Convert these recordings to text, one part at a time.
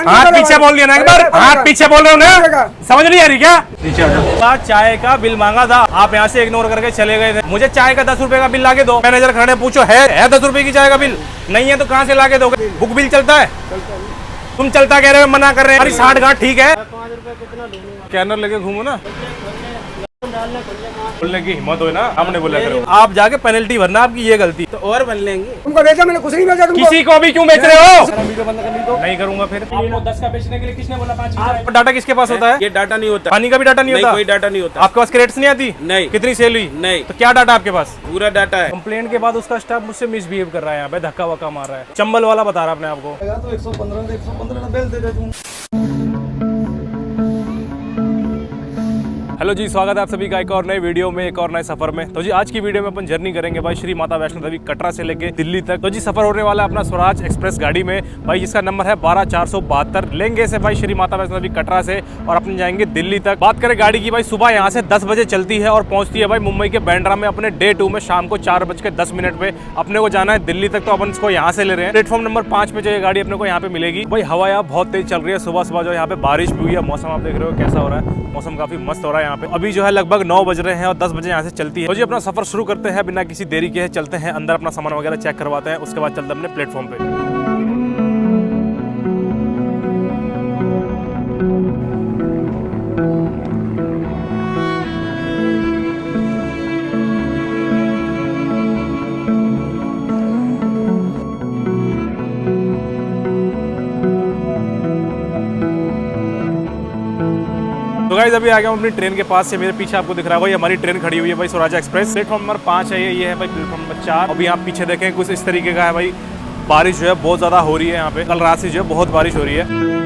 हाथ पीछे बोल दिया ना एक बार, हाथ पीछे बोल रहे हो ना, समझ नहीं आ रही क्या? चाय का बिल मांगा था, आप यहाँ से इग्नोर करके चले गए थे। मुझे चाय का 10 रुपए का बिल लाके दो। मैनेजर खड़े पूछो है 10 रुपए की चाय का बिल? नहीं है तो कहाँ से लाके दोगे? बुक बिल चलता है? तुम चलता कह रहे हो, मना कर रहे हैं। अरे 60 घाट ठीक है, स्कैनर लेके घूमो ना, बोलने की हिम्मत हो ना, हमने बोला करो। आप जाके पेनल्टी भरना, आपकी ये गलती तो और बन लेंगे। तुमको बेचा, मैंने कुछ नहीं बेचा तुमको। किसी को भी क्यों बेच रहे हो? वीडियो बंद कर ली तो नहीं करूंगा फिर। आपको 10 का बेचने के लिए किसने बोला? 5 का डाटा किसके पास होता है? ये डाटा नहीं होता, पानी का भी डाटा नहीं होता, कोई डाटा नहीं होता। आपके पास क्रेडिट्स नहीं आती? नहीं। कितनी सेल हुई? नहीं। तो क्या डाटा आपके पास? पूरा डाटा है। कंप्लेंट के बाद उसका स्टाफ मुझसे मिसबिहेव कर रहा है, यहाँ पे धक्का वक्का मार रहा है, चंबल वाला बता रहा है अपने आपको। तो 115 बेच दे तुम। हेलो जी, स्वागत है आप सभी का एक और नए वीडियो में, एक और नए सफर में। तो जी आज की वीडियो में अपन जर्नी करेंगे भाई श्री माता वैष्णो देवी कटरा से लेके दिल्ली तक। तो जी सफर होने वाला है अपना स्वराज एक्सप्रेस गाड़ी में भाई, जिसका नंबर है 12472। लेंगे से भाई श्री माता वैष्णो देवी कटरा से और अपने जाएंगे दिल्ली तक। बात करें गाड़ी की भाई, सुबह यहाँ से 10 बजे चलती है और पहुंचती है भाई मुंबई के बैंड्रा में अपने डे 2 में शाम को 4:10 पे। अपने को जाना है दिल्ली तक, तो अपन इसको यहाँ से ले रहे हैं। प्लेटफॉर्म नंबर 5 पे जो ये गाड़ी अपने को यहाँ पे मिलेगी। भाई हवा यहाँ बहुत तेज चल रही है, सुबह सुबह जो यहाँ पे बारिश भी हुई है। मौसम आप देख रहे हो कैसा हो रहा है, मौसम काफी मस्त हो रहा है यहाँ पे। अभी जो है लगभग 9 बज रहे हैं और 10 बजे यहाँ से चलती है। तो जी अपना सफर शुरू करते हैं बिना किसी देरी के, चलते हैं अंदर, अपना सामान वगैरह चेक करवाते हैं, उसके बाद चलते हैं अपने प्लेटफॉर्म पे। तो गाइस अभी आ गया हूँ अपनी ट्रेन के पास से। मेरे पीछे आपको दिख रहा होगा ये हमारी ट्रेन खड़ी हुई है भाई, स्वराज एक्सप्रेस। प्लेटफॉर्म नंबर 5 है ये है भाई प्लेटफॉर्म नंबर 4। अभी आप पीछे देखें कुछ इस तरीके का है भाई, बारिश जो है बहुत ज़्यादा हो रही है यहाँ पे। कल रात से जो है बहुत बारिश हो रही है।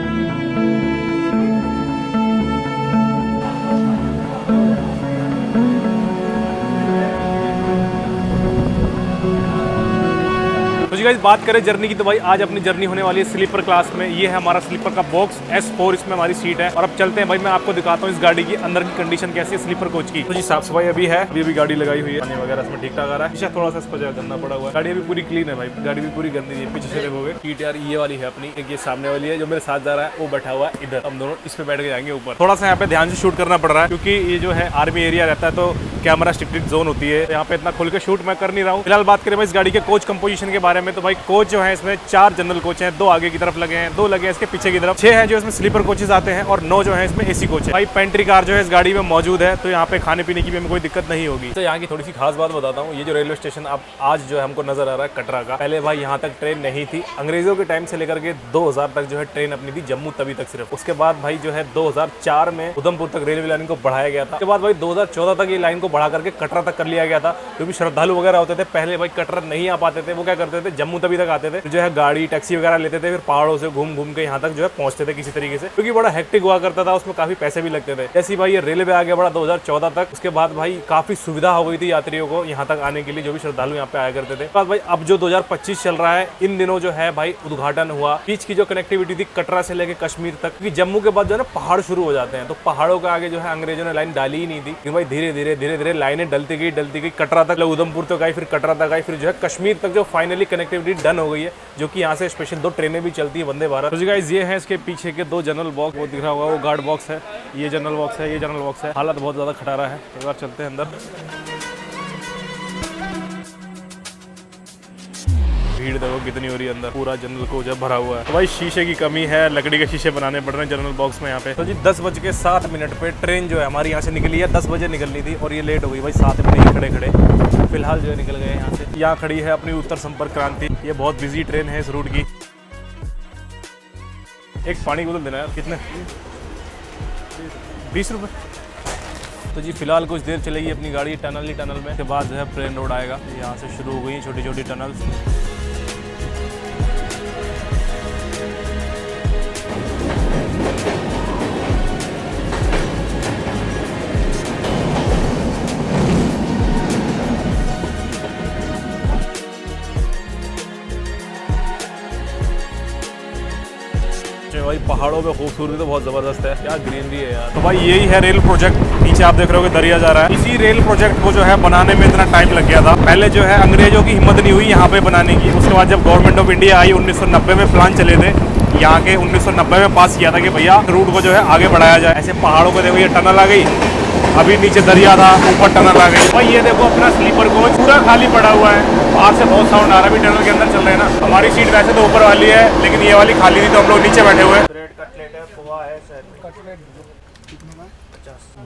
तो गाइस बात करें जर्नी की, तो भाई आज अपनी जर्नी होने वाली है स्लीपर क्लास में। ये है हमारा स्लीपर का बॉक्स S4, इसमें हमारी सीट है। और अब चलते हैं भाई, मैं आपको दिखाता हूँ इस गाड़ी की अंदर की कंडीशन कैसी है स्लीपर कोच की। तो जी साफ सफाई अभी है, अभी गाड़ी लगाई हुई है, पानी वगैरह इसमें ठीक ठाक आ रहा है। थोड़ा सा इसको गंदा पड़ा हुआ है। गाड़ी अभी पूरी क्लीन है भाई, गाड़ी भी पूरी गंदी है। पीछे से देखोगे सीट यार ये वाली है अपनी, एक ये सामने वाली है। जो मेरे साथ जा रहा है वो बैठा हुआ है इधर, हम दोनों इस पे बैठ के जाएंगे ऊपर। थोड़ा सा यहाँ पे ध्यान से शूट करना पड़ रहा है, क्योंकि ये जो है आर्मी एरिया रहता है, तो कैमरा स्ट्रिक्टेड जोन होती है। यहाँ पे इतना खुल के शूट मैं कर नहीं रहा हूँ। फिलहाल बात करें भाई इस गाड़ी के कोच कंपोजिशन के बारे में, तो भाई कोच जो है इसमें 4 जनरल कोच हैं, 2 आगे की तरफ लगे हैं, 2 लगे हैं इसके पीछे की तरफ। 6 हैं जो इसमें स्लीपर कोचेस आते हैं और 9 जो है इसमें एसी कोच है। भाई पेंट्री कार जो है इस गाड़ी में मौजूद है, तो यहाँ पे खाने पीने की भी हमें कोई दिक्कत नहीं होगी। तो यहाँ की थोड़ी सी खास बात बताता हूँ। ये जो रेलवे स्टेशन अब आज जो है हमको नजर आ रहा है कटरा का, पहले भाई यहाँ तक ट्रेन नहीं थी। अंग्रेजों के टाइम से लेकर के 2000 तक जो है ट्रेन अपनी थी जम्मू तवी तक सिर्फ। उसके बाद भाई जो है 2004 में उधमपुर तक रेलवे लाइन को बढ़ाया गया था। उसके बाद भाई 2014 तक ये लाइन को बढ़ा करके कटरा तक कर लिया गया था। क्योंकि श्रद्धालु वगैरह होते थे पहले भाई कटरा नहीं आ पाते थे, वो क्या करते थे जम्मू तवी तक आते थे, जो है गाड़ी टैक्सी वगैरह लेते थे, फिर पहाड़ों से घूम घूम के यहाँ तक जो है पहुंचते थे किसी तरीके से, क्योंकि बड़ा हेक्टिक हुआ करता था, उसमें काफी पैसे भी लगते थे। जैसे भाई ये रेलवे आ गया बड़ा 2014 तक, उसके बाद भाई काफी सुविधा हो गई थी यात्रियों को यहाँ तक आने के लिए, जो भी श्रद्धालु यहाँ पे आया करते थे। बाद भाई अब जो 2025 चल रहा है, इन दिनों जो है भाई उद्घाटन हुआ बीच की जो कनेक्टिविटी थी कटरा से लेकर कश्मीर तक, क्योंकि जम्मू के बाद जो है ना पहाड़ शुरू हो जाते हैं, तो पहाड़ों के आगे जो है अंग्रेजों ने लाइन डाली ही नहीं थी। भाई धीरे धीरे लाइनें डलती गई कटरा तक, उधमपुर तक आई, फिर कटरा तक आई, फिर जो है कश्मीर तक जो फाइनली कनेक्टिविटी डन हो गई है, जो कि यहाँ से स्पेशल 2 ट्रेनें भी चलती है वंदे भारत। तो गाइस ये है इसके पीछे के 2 जनरल बॉक्स, वो दिख रहा होगा वो गार्ड बॉक्स है, ये जनरल बॉक्स है, ये जनरल बॉक्स है। हालत बहुत ज्यादा खटारा है। एक बार चलते हैं अंदर। भीड़ देखो कितनी हो रही है अंदर, पूरा जनरल कोच है भरा हुआ है। तो भाई शीशे की कमी है, लकड़ी के शीशे बनाने पड़ रहे हैं जनरल बॉक्स में यहाँ पे। तो जी 10:07 पे ट्रेन जो है हमारी यहाँ से निकली है। 10 बजे निकलनी थी और ये लेट हो गई भाई 7 बजे खड़े। फिलहाल जो है निकल गए यहाँ से। यहाँ खड़ी है अपनी उत्तर संपर्क क्रांति, ये बहुत बिजी ट्रेन है इस रूट की। एक पानी बोतल देना यार, कितने? 20 रुपये। तो जी फिलहाल कुछ देर चलेगी अपनी गाड़ी टनल में, के बाद जो है प्लेन रोड आएगा। यहाँ से शुरू हो गई छोटी छोटी टनल्स। भाई पहाड़ों पे खूबसूरती तो बहुत जबरदस्त है, क्या ग्रीनरी है यार। तो भाई यही है रेल प्रोजेक्ट, नीचे आप देख रहे हो कि दरिया जा रहा है। इसी रेल प्रोजेक्ट को जो है बनाने में इतना टाइम लग गया था। पहले जो है अंग्रेजों की हिम्मत नहीं हुई यहाँ पे बनाने की। उसके बाद जब गवर्नमेंट ऑफ इंडिया आई 1990 में प्लान चले थे, यहाँ के 1990 में पास किया था कि भैया रूट को जो है आगे बढ़ाया जाए। ऐसे पहाड़ों को देखो, ये टनल आ गई, अभी नीचे दरिया था, ऊपर टनल आ गई। भाई ये देखो अपना स्लीपर कोच पूरा खाली पड़ा हुआ है। बाहर से बहुत साउंड आ रहा है, अभी टनल के अंदर चल रहे हैं ना। हमारी सीट वैसे तो ऊपर वाली है, लेकिन ये वाली खाली थी तो हम लोग नीचे बैठे हुए हैं। ब्रेड कटलेट है, पोहा है,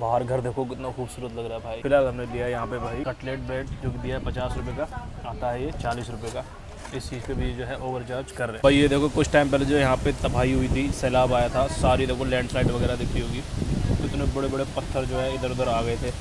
बाहर घर देखो कितना खूबसूरत लग रहा है भाई। फिलहाल हमने दिया यहाँ पे भाई कटलेट ब्रेड, जो कि दिया है 50 रुपये का, आता है ये 40 रुपये का। इस चीज़ पे भी जो है ओवर चार्ज कर रहे हैं भाई। ये देखो कुछ टाइम पहले जो यहाँ पे तबाही हुई थी, सैलाब आया था, सारी देखो लैंडस्लाइड वगैरह दिखती होगी, इतने बड़े बड़े पत्थर जो है इधर उधर आ गए थे।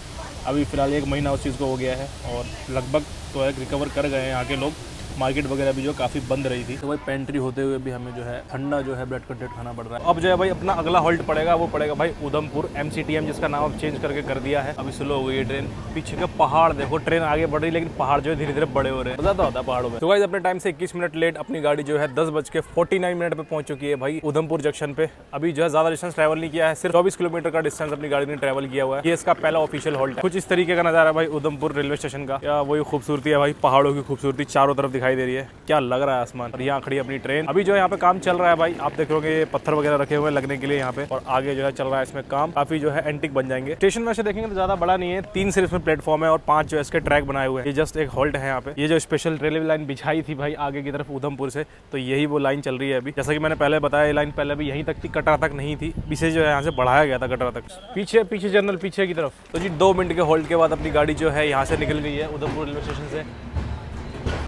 अभी फ़िलहाल 1 महीना उस चीज़ को हो गया है और लगभग तो है रिकवर कर गए हैं यहाँ के लोग। मार्केट वगैरह भी जो काफ़ी बंद रही थी, तो भाई पेंट्री होते हुए भी हमें जो है ठंडा जो है ब्रेड कटलेट खाना पड़ रहा है। अब जो है भाई अपना अगला हॉल्ट पड़ेगा, वो पड़ेगा भाई उधमपुर MCTM, जिसका नाम अब चेंज करके कर दिया है। अभी स्लो हो गई है ट्रेन, पीछे का पहाड़ देखो, ट्रेन आगे बढ़ रही लेकिन पहाड़ जो है धीरे धीरे बड़े हो रहे हैं, ज़्यादा होता है पहाड़ों में। तो गाइस अपने टाइम से 21 मिनट लेट अपनी गाड़ी जो है 10:49 पे पहुंच चुकी है भाई उधमपुर जंक्शन पे। अभी जो है ज़्यादा डिस्टेंस ट्रैवल नहीं किया है, सिर्फ 24 किलोमीटर का डिस्टेंस अपनी गाड़ी ने ट्रैवल किया हुआ है। ये इसका पहला ऑफिशियल हॉल्ट है। कुछ इस तरीके का नज़ारा भाई उधमपुर रेलवे स्टेशन का। क्या वही खूबसूरती है भाई, पहाड़ों की खूबसूरती चारों तरफ दिखाई दे रही है, क्या लग रहा है आसमान। और यहाँ खड़ी अपनी ट्रेन। अभी जो है यहाँ पे काम चल रहा है भाई, आप देखोगे पत्थर वगैरह रखे हुए हैं लगने के लिए यहाँ पे, और आगे जो है चल रहा है इसमें काम, काफी जो है एंटिक बन जाएंगे। स्टेशन में से देखेंगे तो ज्यादा बड़ा नहीं है, 3 सिर्फ इसमें प्लेटफॉर्म है और 5 जो है इसके ट्रैक बनाए हुए हैं। ये जस्ट एक हॉल्ट है यहाँ पे। ये जो स्पेशल रेलवे लाइन बिछाई थी भाई आगे की तरफ उधमपुर से, तो यही वो लाइन चल रही है अभी। जैसा कि मैंने पहले बताया, ये लाइन पहले भी यहीं तक थी, कटरा तक नहीं थी, इसे जो है यहाँ से बढ़ाया गया था कटरा तक। पीछे जर्नल पीछे की तरफ। तो जी 2 मिनट के हॉल्ट के बाद अपनी गाड़ी जो है यहाँ से निकल गई है उधमपुर रेलवे स्टेशन से।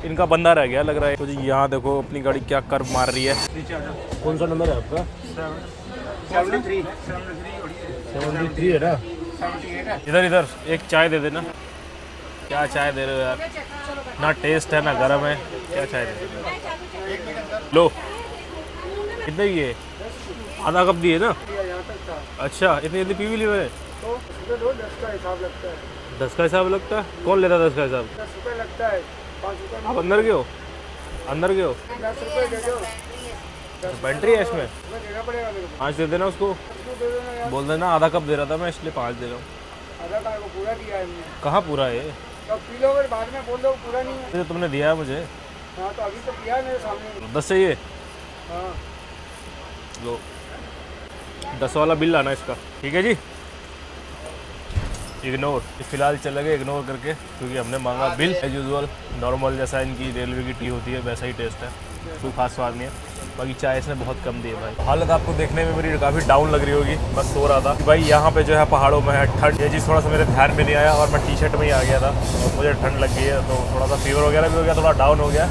इनका बंदा रह गया लग रहा है। तो जी यहाँ देखो अपनी गाड़ी क्या कर्व मार रही है। कौन सा नंबर है आपका? 73 है ना। इधर एक चाय दे देना। क्या चाय दे रहे हो यार, ना टेस्ट है ना गर्म है, क्या चाय दे रहे हो? लो कितने की है? आधा कप दिए ना। अच्छा इतनी जल्दी पी भी ली मैंने? 10 का हिसाब लगता है। कौन लेता है 10 का हिसाब? 10 रुपये लगता है। आप अंदर के हो? 10 रुपये दे दो। पेंट्री है इसमें? देना पड़ेगा मेरे को। 5 दे देना उसको। दे देना यार। बोल देना आधा कप दे रहा था मैं, इसलिए 5 दे रहा हूँ। आधा का को पूरा दिया है हमने। कहाँ पूरा है? तो पी लो, अगर बाद में बोल दो पूरा नहीं है। तो तुमने दिया है मुझे। हाँ तो अभी तो पिया है मेरे सामने। 10 चाहिए? हाँ लो 10 वाला बिल लाना इसका, ठीक है जी। इग्नोर, फिलहाल चले गए इग्नोर करके, क्योंकि हमने मांगा बिल। एज यूजुअल नॉर्मल जैसा इनकी रेलवे की टी होती है वैसा ही टेस्ट है, कोई खास स्वाद नहीं है। बाकी चाय इसने बहुत कम दी है भाई। हालत आपको देखने में मेरी काफ़ी डाउन लग रही होगी। बस सो रहा था भाई। यहाँ पे जो है पहाड़ों में है ठंड, ये चीज़ थोड़ा सा मेरे ध्यान में नहीं आया और मैं टी-शर्ट में ही आ गया था और मुझे ठंड लग गई है, तो थोड़ा सा फीवर वगैरह भी हो गया, थोड़ा डाउन हो गया,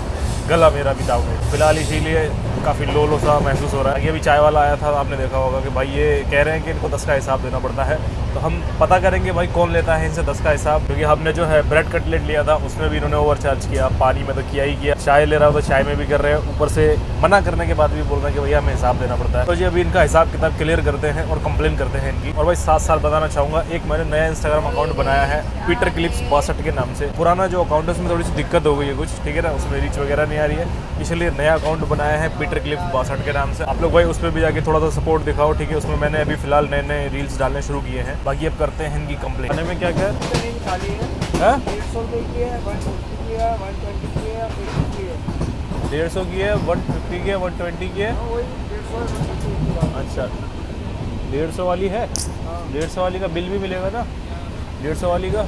गला मेरा भी डाउन है फिलहाल, इसीलिए काफ़ी लो सा महसूस हो रहा है। ये भी चाय वाला आया था, आपने देखा होगा कि भाई ये कह रहे हैं कि इनको 10 का हिसाब देना पड़ता है, तो हम पता करेंगे भाई कौन लेता है इनसे 10 का हिसाब। क्योंकि हमने जो है ब्रेड कटलेट लिया था उसमें भी इन्होंने ओवर चार्ज किया, पानी में तो किया ही किया, चाय ले रहा हो तो चाय में भी कर रहे हैं, ऊपर से मना करने के बाद भी बोल रहे हैं कि भैया हमें हिसाब देना पड़ता है। तो जी अभी इनका हिसाब किताब क्लियर करते हैं और कंप्लेन करते हैं इनकी। और भाई साथ बताना चाहूँगा, एक मैंने नया इंस्टाग्राम अकाउंट बनाया है पीटर क्लिप्स 62 के नाम से। पुराना जो अकाउंट है उसमें थोड़ी सी दिक्कत हो गई है कुछ, ठीक है ना, उसमें रीच वगैरह नहीं आ रही है, इसलिए नया अकाउंट बनाया है पीटर क्लिप्स 62 के नाम से। आप लोग भाई उस पर भी जाके थोड़ा सा सपोर्ट दिखाओ, ठीक है। उसमें मैंने अभी फिलहाल नए रील्स डालने शुरू किए हैं। बाकी अब करते हैं इनकी कंप्लेन। खाने में क्या क्या खाली है? 150 रुपये की है, 150 की है, 120 की है, 150 की है। 150 की है, 150 की है, 120 की है। वही 150 अच्छा 150 वाली है। 150 वाली का बिल भी मिलेगा ना? 150 वाली का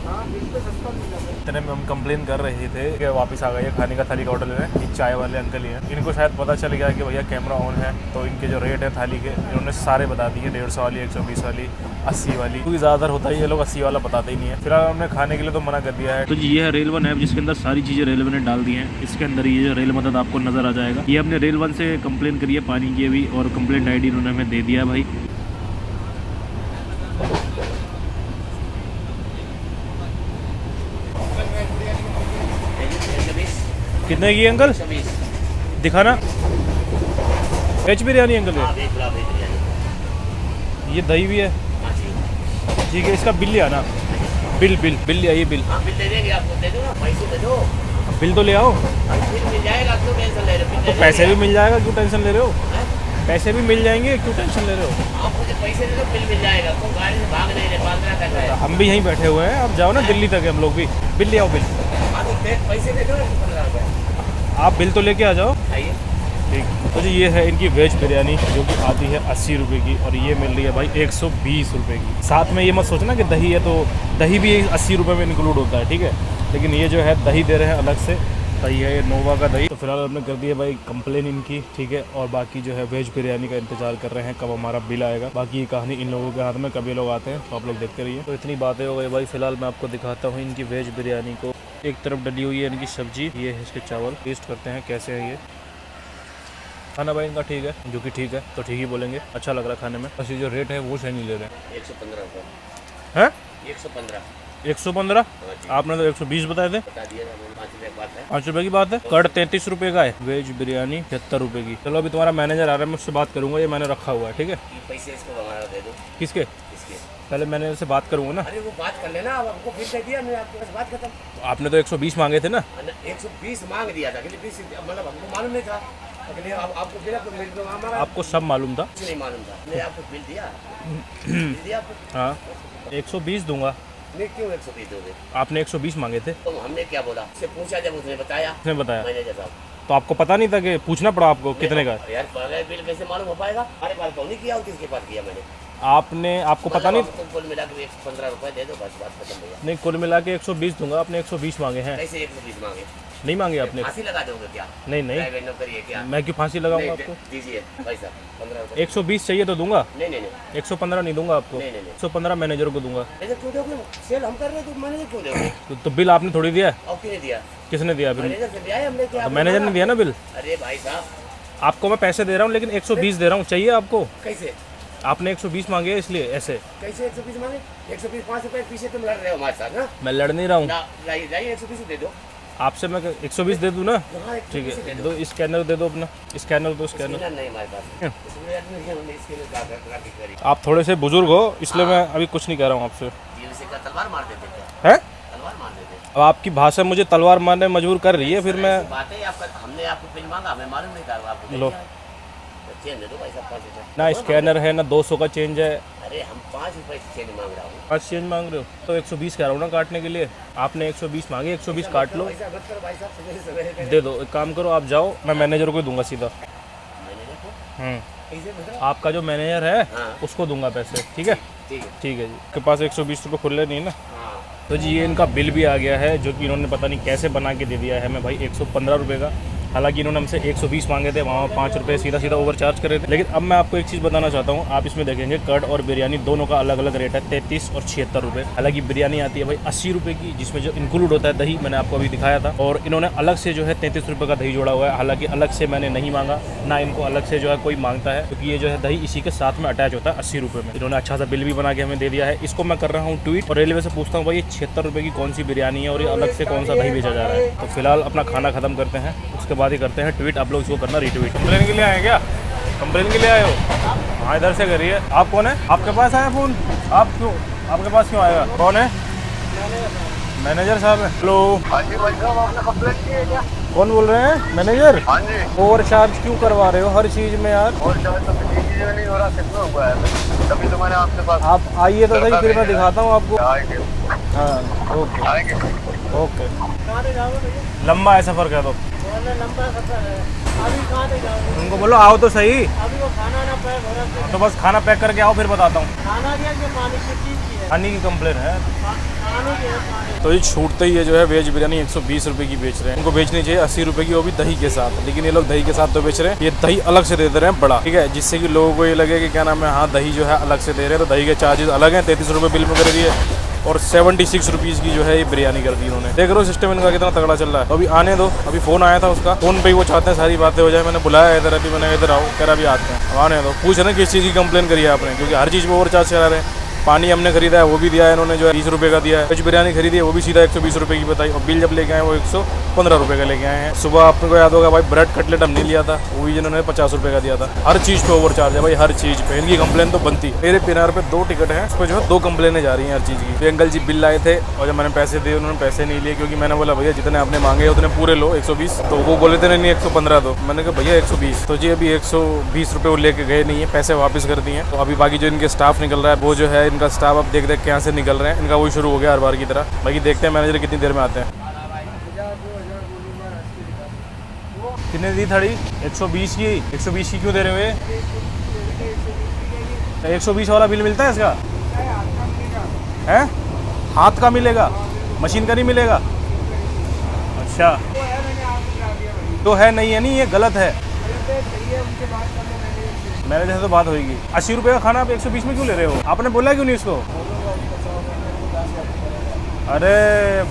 इतने में हम कंप्लेन कर रहे थे कि वापस आ गए खाने का थाली का ऑर्डर लेने। ये चाय वाले अंकल ही हैं, इनको शायद पता चल गया कि भैया कैमरा ऑन है, तो इनके जो रेट है थाली के इन्होंने सारे बता दिए, 150 वाली, 120 वाली, 80 वाली, क्योंकि ज़्यादातर होता ही ये लोग 80 वाला बताते ही नहीं है। फिलहाल हमने खाने के लिए तो मना कर दिया है। तो ये है रेल वन ऐप, जिसके अंदर सारी चीज़ें रेलवे ने डाल दी हैं। इसके अंदर ये रेल मदद आपको नज़र आ जाएगा। ये हमने रेल वन से कंप्लेन करी है पानी की भी, और कंप्लेंट ID इन्होंने हमें दे दिया भाई। कितने की अंकल दिखाना? वेज बिरयानी अंकल ये दही भी है, ठीक है। इसका बिल ले आना, बिल ले आइए, बिल दे देंगे आपको, दे दो ना, पैसे दे दो। बिल तो ले आओ। बिल मिल जाएगा, क्यों टेंशन ले रहे हो? तो पैसे भी मिल जाएगा, क्यों टेंशन ले रहे हो? पैसे भी मिल जाएंगे, क्यों टेंशन ले रहे हो? आप मुझे पैसे दे दो, बिल मिल जाएगा। तो गाड़ी से भाग नहीं रहे, 15 तक है। हम भी यहीं बैठे हुए हैं, आप जाओ ना दिल्ली तक, हम लोग भी। बिल ले आओ, बिल। पैसे दे दो 15 रुपये। आप बिल तो लेके आ जाओ। आइए ठीक। तो जी ये है इनकी वेज बिरयानी जो कि आती है 80 रुपये की और ये मिल रही है भाई 120 रुपये की। साथ में ये मत सोचना कि दही है तो दही भी 80 रुपये में इंक्लूड होता है, ठीक है। लेकिन ये जो है दही दे रहे हैं अलग से, दही है ये नोवा का दही। तो फिलहाल हमने कर दिया भाई कंप्लेन इनकी, ठीक है। और बाकी जो है वेज बिरयानी का इंतजार कर रहे हैं कब हमारा बिल आएगा। बाकी ये कहानी इन लोगों के हाथ में, कभी लोग आते हैं तो आप लोग देखते रहिए। तो इतनी बातें हो गई भाई। फिलहाल मैं आपको दिखाता हूँ इनकी वेज बिरयानी को। एक तरफ डली हुई है इनकी सब्जी, ये है इसके चावल। टेस्ट करते हैं कैसे हैं ये। खाना भाई इनका ठीक है, जो कि ठीक है तो ठीक ही बोलेंगे, अच्छा लग रहा है खाने में। बस ये जो रेट है वो सही नहीं ले रहे हैं। 115 रुपये हैं 115 115। आपने तो 120 बताए थे। बता दिया था, 5 रुपये की बात है। 5 रुपए की बात है। कर्ड 33 रुपए का है। वेज बिरयानी 76 रुपए की। चलो अभी तुम्हारा मैनेजर आ रहा है, मैं उससे बात करूंगा। ये मैंने रखा हुआ है, ठीक है। ये पैसे इसको हमारा दे दो। किसके? इसके पहले मैनेजर से बात करूंगा ना। अरे वो बात कर लेना, अब आपको बिल दे दिया मैंने, आपके पास बात खत्म। आपने तो 120 मांगे थे ना। 120 मांग दिया था, 20 मतलब हमको मालूम नहीं था। आपको बिल हमारा आपको सब मालूम था? कुछ नहीं मालूम था। मैंने आपको बिल दिया, बिल दिया आपको। हाँ 120 दूंगा। नहीं क्यों 120 दोगे? आपने 120 मांगे थे। तो हमने क्या बोला, उससे पूछा जब उसने बताया। उसने बताया मैनेजर साहब, तो आपको पता नहीं था कि पूछना पड़ा आपको कितने का है? यार बगैर बिल कैसे मालूम हो पाएगा? हमारे पास तो नहीं किया, और किसके पास किया मैंने? आपको पता नहीं? तुम कुल मिला के 115 रुपये दे दो, बस बात खत्म भैया। नहीं, कुल मिला के 120 दूंगा। आपने 120 मांगे हैं। कैसे 120 मांगे? नहीं मांगे आपने? फांसी लगा दोगे क्या? नहीं नहीं, प्राइवेट नौकरी है क्या? मैं क्यों फांसी लगाऊंगा नहीं, आपको? दीजिए पैसा 15 रुपये। 120 चाहिए तो दूंगा। नहीं नहीं नहीं 115 नहीं दूंगा आपको। नहीं, नहीं, नहीं। 115 मैनेजर को दूंगा। ऐसे क्यों दोगे? सेल हम कर रहे हैं तो मैनेजर क्यों दोगे? तो बिल आपने थोड़ी दिया है। और किसने दिया? किसने दिया बिल? मैनेजर से दिया है हमने। क्या तो मैनेजर ने दिया ना बिल। अरे भाई साहब, आपको मैं पैसे दे रहा हूँ लेकिन 120 दे रहा हूँ, चाहिए आपको? कैसे आपने 120 मांगे है इसलिए ऐसे। कैसे 120 मांगे? 120 5 रुपये पीछे तुम लड़ रहे हो हमारे साथ ना? मैं लड़ नहीं रहा हूँ जाइए 120 दे दो। आपसे। मैं 120 दे दूँ ना? हाँ, ठीक 120 दे है, दो। दो स्कैनर दे दो अपना। स्कैनर दो, स्कैनर। स्कैनर नहीं हमारे पास। स्कैनर नहीं है, हमने स्कैनर का करी। आप थोड़े से बुजुर्ग हो इसलिए मैं अभी कुछ नहीं कह रहा हूँ आपसे। ये उसे का तलवार मार देते क्या? है? तलवार मार देते। अब आपकी भाषा मुझे तलवार मारने मजबूर कर रही है, फिर मैं। बात है आपका, हमने आपको बिल मांगा, हमें मालूम नहीं था आपको। लो। चेंज दे दो भाई साहब 5 रुपये। ना स्कैनर है ना 200 का चेंज है। अरे हम 5 रुपये चेंज मांग रहा हूँ। 5 चेंज मांग रहे हो तो 120 कह रहा हूँ ना काटने के लिए। आपने 120 मांगे, 120 काट लो। पैसा मत करो भाई साहब, सवेरे सवेरे दे दो। एक काम करो, आप जाओ, मैं मैनेजर को दूंगा सीधा। मैनेजर को कैसे मतलब? आपका जो मैनेजर है हाँ। उसको दूंगा पैसे, ठीक है? ठीक है। ठीक है जी। आपके पास 120 रुपये खुले नहीं है ना? हाँ तो जी ये इनका बिल भी आ गया है जो कि इन्होंने पता नहीं कैसे बना के दे दिया है हमें भाई 115 रुपये का। हालांकि इन्होंने हमसे 120 मांगे थे, वहाँ 5 रुपये सीधा सीधा ओवर चार्ज कर रहे थे। लेकिन अब मैं आपको एक चीज़ बताना चाहता हूँ, आप इसमें देखेंगे कर्ड और बिरयानी दोनों का अलग अलग रेट है, 33 और 76 रुपये। हालांकि बिरयानी आती है भाई 80 रुपये की, जिसमें जो इंक्लूड होता है दही, मैंने आपको अभी दिखाया था। और इन्होंने अलग से जो है 33 रुपये का दही जोड़ा हुआ है। हालांकि अलग से मैंने नहीं मांगा, ना इनको अलग से जो है कोई मांगता है, क्योंकि ये जो है दही इसी के साथ में अटैच होता है 80 रुपये में। इन्होंने अच्छा सा बिल भी बना के हमें दे दिया है। इसको मैं कर रहा हूँ ट्वीट और रेलवे से पूछता हूँ भाई ये 76 रुपये की कौन सी बिरयानी है और ये अलग से कौन सा दही बेचा जा रहा है। तो फिलहाल अपना खाना खत्म करते हैं, उसके बाद ही करते हैं ट्वीट। आप लोग इसको करना रीट्वीट। कंप्लेन के लिए आए क्या? कंप्लेन के लिए आए हो? हाँ इधर से करिए। आप कौन है? आपके पास आया फोन? आप क्यों, आपके पास क्यों आएगा? कौन है? मैनेजर साहब है। हेलो। हाँ जी भाई साहब, आपने कंप्लेंट की है क्या? कौन बोल रहे हैं? मैनेजर। हाँ जी। ओवर चार्ज क्यों करवा रहे हो हर चीज़ में यार? और चार्ज तो किसी चीज़ में नहीं हो रहा, कितना हुआ है? तभी तो मैंने आपके पास। आप आइए तो सही, फिर मैं दिखाता हूँ आपको। आएंगे हाँ ओके आएंगे। ओके। लंबा है सफ़र का तो लंबा सफर है, अभी कहाँ से जाओगे? उनको बोलो आओ तो सही। अभी वो खाना ना पैक हो रहा, तो बस खाना पैक करके आओ, फिर बताता हूँ। खाना दिया कि पानी की चीज़ की है? पानी की कंप्लेन है। पानी की है, पानी। तो ये छूटते ही ये जो है वेज बिरयानी 120 रुपये की बेच रहे हैं। इनको बेचनी चाहिए 80 रुपये की, वो भी दही के साथ। लेकिन ये लोग दही के साथ तो बेच रहे हैं, ये दही अलग से दे रहे हैं बड़ा, ठीक है, जिससे कि लोगों को ये लगे कि क्या नाम है, हाँ दही जो है अलग से दे रहे हैं। तो दही के चार्जेस अलग हैं, 33 रुपये बिल में कर दिए और 76 रुपीज़ की जो है ये बिरयानी कर दी इन्होंने। देख रहे हो सिस्टम इनका कितना तगड़ा चल रहा है। तो अभी आने दो, अभी फ़ोन आया था उसका, फ़ोन पे ही वो चाहते हैं सारी बातें हो जाए। मैंने बुलाया इधर, अभी मैंने इधर आओ, कह रहा अभी आते हैं। अब आने दो, पूछ रहे किस चीज़ की कंप्लेन करी है आपने, क्योंकि हर चीज़ में ओवर चार्ज चला रहे हैं। पानी हमने खरीदा है वो भी दिया है इन्होंने, जो है 20 रुपये का दिया है। वेज बिरयानी खरीदी है वो भी सीधा 120 रुपये की बताई, और बिल जब लेके आए वो 115 रुपये का लेके आए हैं। सुबह आपको याद होगा भाई ब्रेड कटलेट हम नहीं लिया था, वो भी जिन्होंने 50 रुपये का दिया था। हर चीज़ पे ओवर चार्ज है भाई, हर चीज़ पे। इनकी कंप्लेन तो बनती है। मेरे पिनार पे 2 टिकट हैं, उस पर जो है 2 कंप्लेनें जा रही हैं हर चीज़ की। तो अंकल जी बिल लाए थे और जब मैंने पैसे दिए उन्होंने पैसे नहीं लिए, क्योंकि मैंने बोला भैया जितने आपने मांगे उतने पूरे लो 120। तो वो बोले थे नहीं 115 दो। मैंने कहा भैया 120। तो जी अभी 120 रुपये वो लेके गए नहीं है, पैसे वापस कर दिए। तो अभी बाकी जो इनके स्टाफ निकल रहा है, वो जो है इनका स्टाफ अब देख यहाँ से निकल रहे हैं, इनका वही शुरू हो गया हर बार की तरह। बाकी देखते हैं मैनेजर कितनी देर में आते हैं। कितने दी थाली? 120 की। 120 की क्यों दे रहे हो ये? 120 वाला बिल मिलता है इसका? है? हाथ का मिलेगा, मशीन का नहीं मिलेगा? अच्छा, तो है नहीं है, नहीं ये गलत है। मैंने जैसे तो बात होगी। 80 रुपये का खाना आप 120 में क्यों ले रहे हो? आपने बोला क्यों नहीं इसको? अरे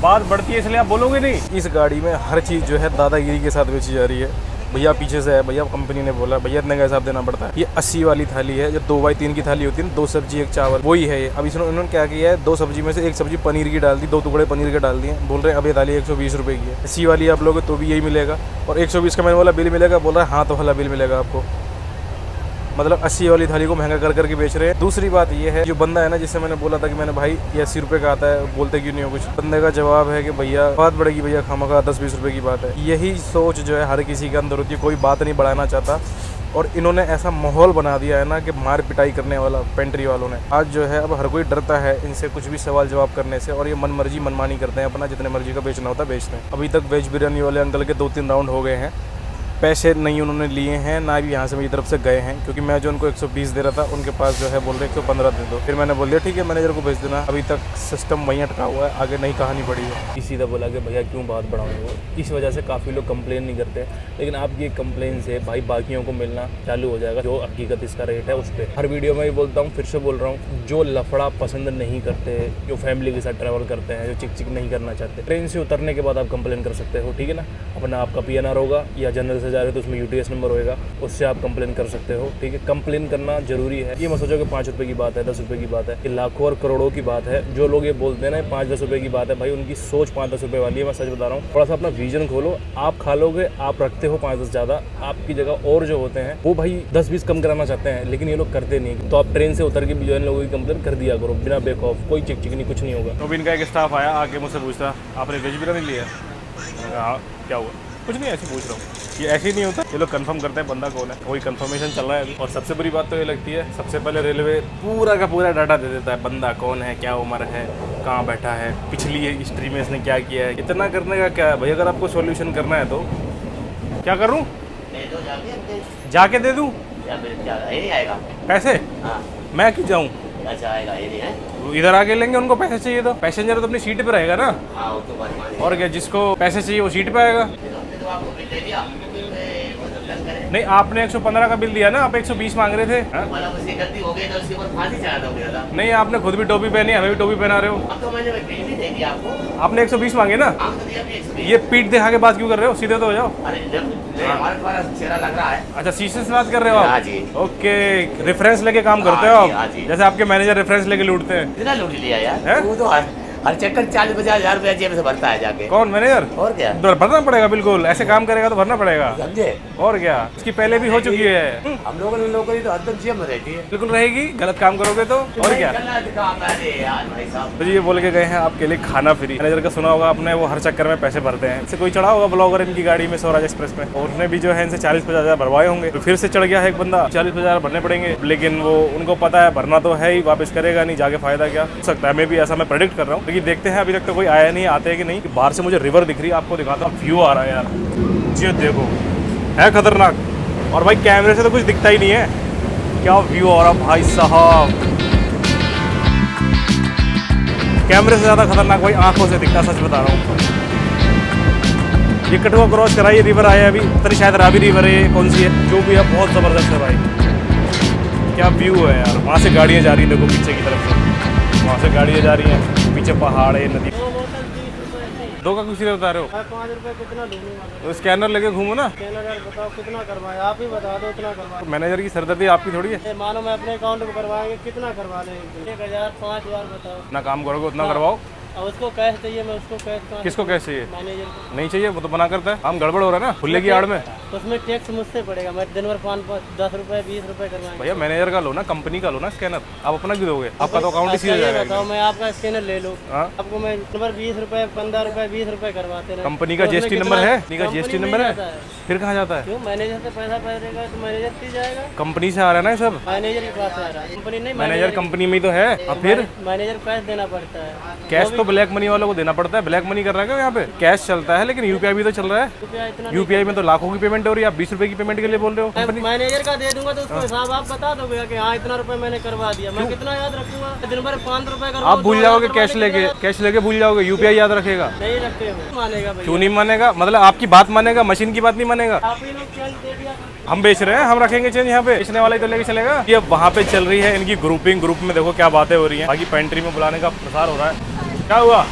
बात बढ़ती है इसलिए आप बोलोगे नहीं। इस गाड़ी में हर चीज़ जो है दादागिरी के साथ बेची जा रही है। भैया पीछे से है, भैया कंपनी ने बोला, भैया इतने का हिसाब देना पड़ता है। ये 80 वाली थाली है, जो 2x3 की थाली होती है ना, 2 सब्जी 1 चावल, वही है ये। अब इन्होंने क्या किया है, 2 सब्जी में से 1 सब्जी पनीर की डाल दी, 2 टुकड़े पनीर के डाल दिए। बोल रहे हैं अब ये थाली 120 रुपये की है। 80 वाली आप लोगे तो भी यही मिलेगा, और 120 का मैंने वाला बिल मिलेगा। बोल रहा है हाथ वाला बिल मिलेगा आपको। मतलब 80 वाली थाली को महंगा कर करके बेच रहे हैं। दूसरी बात ये है, जो बंदा है ना जिससे मैंने बोला था कि मैंने भाई ये 80 रुपये का आता है, बोलते क्यों नहीं हो कुछ? बंदे का जवाब है कि भैया बात बढ़ेगी, भैया खामखा 10-20 रुपये की बात है। यही सोच जो है हर किसी के अंदर होती है, कोई बात नहीं बढ़ाना चाहता। और इन्होंने ऐसा माहौल बना दिया है ना कि मार पिटाई करने वाला पेंट्री वालों ने। आज जो है अब हर कोई डरता है इनसे कुछ भी सवाल जवाब करने से, और ये मन मर्जी मनमानी करते हैं अपना, जितने मर्जी का बेचना होता है बेचते हैं। अभी तक वेज बिरयानी वाले अंकल के 2-3 राउंड हो गए हैं, पैसे नहीं उन्होंने लिए हैं, ना भी यहाँ से मेरी तरफ से गए हैं, क्योंकि मैं जो उनको 120 दे रहा था, उनके पास जो है बोल रहे 115 दे दो। फिर मैंने बोल दिया ठीक है मैनेजर को भेज देना। अभी तक सिस्टम वहीं अटका हुआ है, आगे नई कहानी बढ़ी है। सीधा बोला कि भैया क्यों बात बढ़ाऊंगे, इस वजह से काफ़ी लोग कंप्लेन नहीं करते। लेकिन आपकी एक कंप्लेन से भाई बाकियों को मिलना चालू हो जाएगा, जो हकीकत इसका रेट है उस पर। हर वीडियो में ही बोलता हूँ, फिर से बोल रहा हूँ, जो लफड़ा पसंद नहीं करते, जो फैमिली के साथ ट्रैवल करते हैं, जो चिक चिक नहीं करना चाहते, ट्रेन से उतरने के बाद आप कंप्लेन कर सकते हो, ठीक है ना। अपना आपका PNR होगा या जनरल से जा रहे हो तो उसमें UTS नंबर होएगा, उससे आप कंप्लेन कर सकते हो, ठीक है। कंप्लेन करना जरूरी है। ये मत सोचो कि 5 रुपये की बात है, 10 रुपये की बात है, ये लाखों और करोड़ों की बात है। जो लोग ये बोलते हैं ना 5-10 रुपये की बात है, भाई उनकी सोच 5-10 रुपये वाली है। मैं सच बता रहा हूँ, थोड़ा सा अपना विजन खोलो। आप खा लोगे, आप रखते हो 5-10 ज़्यादा, आपकी जगह और जो होते हैं वो भाई 10-20 कम कराना चाहते हैं, लेकिन ये लोग करते नहीं। तो आप ट्रेन से उतर के भी जो है लोगों की कंप्लेन कर दिया करो, बिना बेखौफ, कोई चिक चिक नहीं, कुछ नहीं होगा। तो भी इनका एक स्टाफ आया, आके मुझसे पूछता आपने वेज बिरयानी लिया? हाँ, क्या हुआ? कुछ नहीं, ऐसे पूछ रहा हूँ। ये ऐसे ही नहीं होता, ये लोग कंफर्म करते हैं बंदा कौन है, वही कंफर्मेशन चल रहा है अभी। और सबसे बड़ी बात तो ये लगती है, सबसे पहले रेलवे पूरा का पूरा डाटा दे देता है, बंदा कौन है, क्या उम्र है, कहाँ बैठा है, पिछली हिस्ट्री में इसने क्या किया है। इतना करने का क्या है भाई? अगर आपको सॉल्यूशन करना है तो क्या करूँ? जाके दे दूँ पैसे? मैं क्यों जाऊँ? इधर आके लेंगे, उनको पैसे चाहिए तो पैसेंजर तो अपनी सीट पे रहेगा ना। और क्या, जिसको पैसे चाहिए वो सीट पे आएगा। नहीं, आपने 115 का बिल दिया ना, आप 120 मांग रहे थे। नहीं, आपने खुद भी टोपी पहनी, हमें भी टोपी पहना रहे हो। आपने 120 मांगे ना। ये पीठ दिखा के बात क्यों कर रहे हो? सीधे तो हो जाओ। अच्छा, शीशे से बात कर रहे हो आप? ओके, रेफरेंस लेके काम करते हो आप, जैसे आपके मैनेजर रेफरेंस लेके लूटते हैं। कितना लूट लिया यार, हर चक्कर 40-50 हज़ार रुपया जेब से भरता है जाके। कौन मैनेजर? और क्या, भरना पड़ेगा, बिल्कुल ऐसे काम करेगा तो भरना पड़ेगा, समझे। और क्या, इसकी पहले भी हो चुकी है। हम लोगों ने नौकरी तो हरदम जेब में रहती है। बिल्कुल रहेगी, गलत काम करोगे तो। और क्या, तो ये बोल के गए हैं आपके लिए खाना फ्री। मैनेजर का सुना होगा आपने, वो हर चक्कर में पैसे भरते हैं। इससे कोई चढ़ा होगा ब्लॉगर इनकी गाड़ी में, स्वराज एक्सप्रेस में, और उसने भी जो है इनसे 40-50 हज़ार भरवाए होंगे। तो फिर से चढ़ गया है एक बंदा, 40-50 हज़ार भरने पड़ेंगे। लेकिन वो उनको पता है भरना तो है ही, वापस करेगा नहीं, जाके फायदा क्या हो सकता है। मैं भी ऐसा मैं प्रेडिक्ट कर रहा हूँ, लेकिन देखते हैं। अभी तक तो कोई आया नहीं, आते हैं कि नहीं। बाहर से मुझे रिवर दिख रही है, आपको दिखाता हूँ। व्यू आ रहा है यार, जी देखो, है खतरनाक। और भाई कैमरे से तो कुछ दिखता ही नहीं है, क्या व्यू आ रहा भाई साहब। कैमरे से ज़्यादा खतरनाक भाई आंखों से दिखता, सच बता रहा हूँ। ये कटुआ क्रॉस कराइए, रिवर आया अभी, पता शायद रावी रिवर है, कौन सी है, जो भी है बहुत ज़बरदस्त है भाई। क्या व्यू है यार। वहाँ से गाड़ियाँ जा रही हैं, देखो पीछे की तरफ से, वहाँ से गाड़ियाँ जा रही हैं, पीछे पहाड़ है, नदी। 2 का कुछ बता रहे हो? 5 रुपए कितना लूंगा? तो स्कैनर लेके घूमो ना। स्कैनर बताओ कितना करवाए, आप ही बता दो उतना करवाए। तो मैनेजर की सरदर्दी आपकी थोड़ी है। मानो मैं अपने अकाउंट में करवाएंगे, कितना करवा लें? 1000 5,000 बताओ। इतना काम करोगे उतना करवाओ। अब उसको कैश चाहिए, मैं उसको कैश कहाँ? किसको कैश चाहिए? मैनेजर को। नहीं चाहिए, वो तो मना करता है। हम गड़बड़ हो रहा है ना खुले की आड़ में। तो उसमें टैक्स मुझसे पड़ेगा, मैं दिन भर 5-10 रुपए 20 रुपए करवाएंगे। भैया मैनेजर का लो ना, कंपनी का लो ना स्कैनर। आप अपना क्यों दोगे? आपका तो अकाउंट ही सीधा जाएगा। बताओ, मैं आपका स्कैनर ले लूँ, आपको मैं नंबर 20 रुपए 15 रुपए 20 रुपए करवाते हैं। कंपनी का GST नंबर है? कंपनी का GST नंबर है, फिर कहाँ जाता है? क्यों? मैनेजर से पैसा पड़ेगा तो मैनेजर से जाएगा। कंपनी से आ रहा है ना सब, मैनेजर के पास आ रहा है, कंपनी नहीं। मैनेजर कंपनी में ही तो है। अब फिर मैनेजर कैश देना पड़ता है। कैश तो ब्लैक मनी वालों को देना पड़ता है। ब्लैक मनी कर रहा है क्या यहाँ पे? कैश चलता है लेकिन यूपीआई भी तो चल रहा है। यूपीआई में तो लाखों की पेमेंट हो रही है, आप 20 रुपए की पेमेंट के लिए बोल रहे हो। मैनेजर का दे दूंगा तो उसको हिसाब आप बता दोगे कि हाँ इतना रुपए मैंने करवा दिया। मैं कितना याद रखूंगा? दिन भर 5 रुपए का आप भूल जाओगे कैश लेके भूल जाओगे, यूपीआई याद रखेगा? नहीं रखते हो, मानेगा भाई। क्यों नहीं मानेगा? मतलब आपकी बात मानेगा, मशीन की बात नहीं मानेगा। आप ही लोग चेंज दे दिया। हम बेच रहे हैं, हम रखेंगे चेंज यहाँ पे, बेचने वाला ही तो लेके चलेगा। ये वहाँ पे चल रही है इनकी ग्रुपिंग, ग्रुप में देखो क्या बातें हो रही हैं। बाकी पेंट्री में बुलाने का प्रसार हो रहा है। क्या हुआ?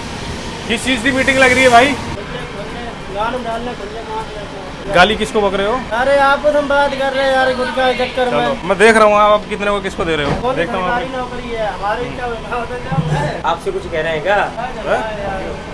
किस चीज़ की मीटिंग लग रही है भाई? गाली किसको बक रहे हो? अरे आपको हम बात कर रहे हैं यार, खुद का चक्कर में। मैं देख रहा हूँ आप कितने को किसको दे रहे हो, देखता हूँ। नौकरी है हमारी, आपसे कुछ कह रहे हैं क्या?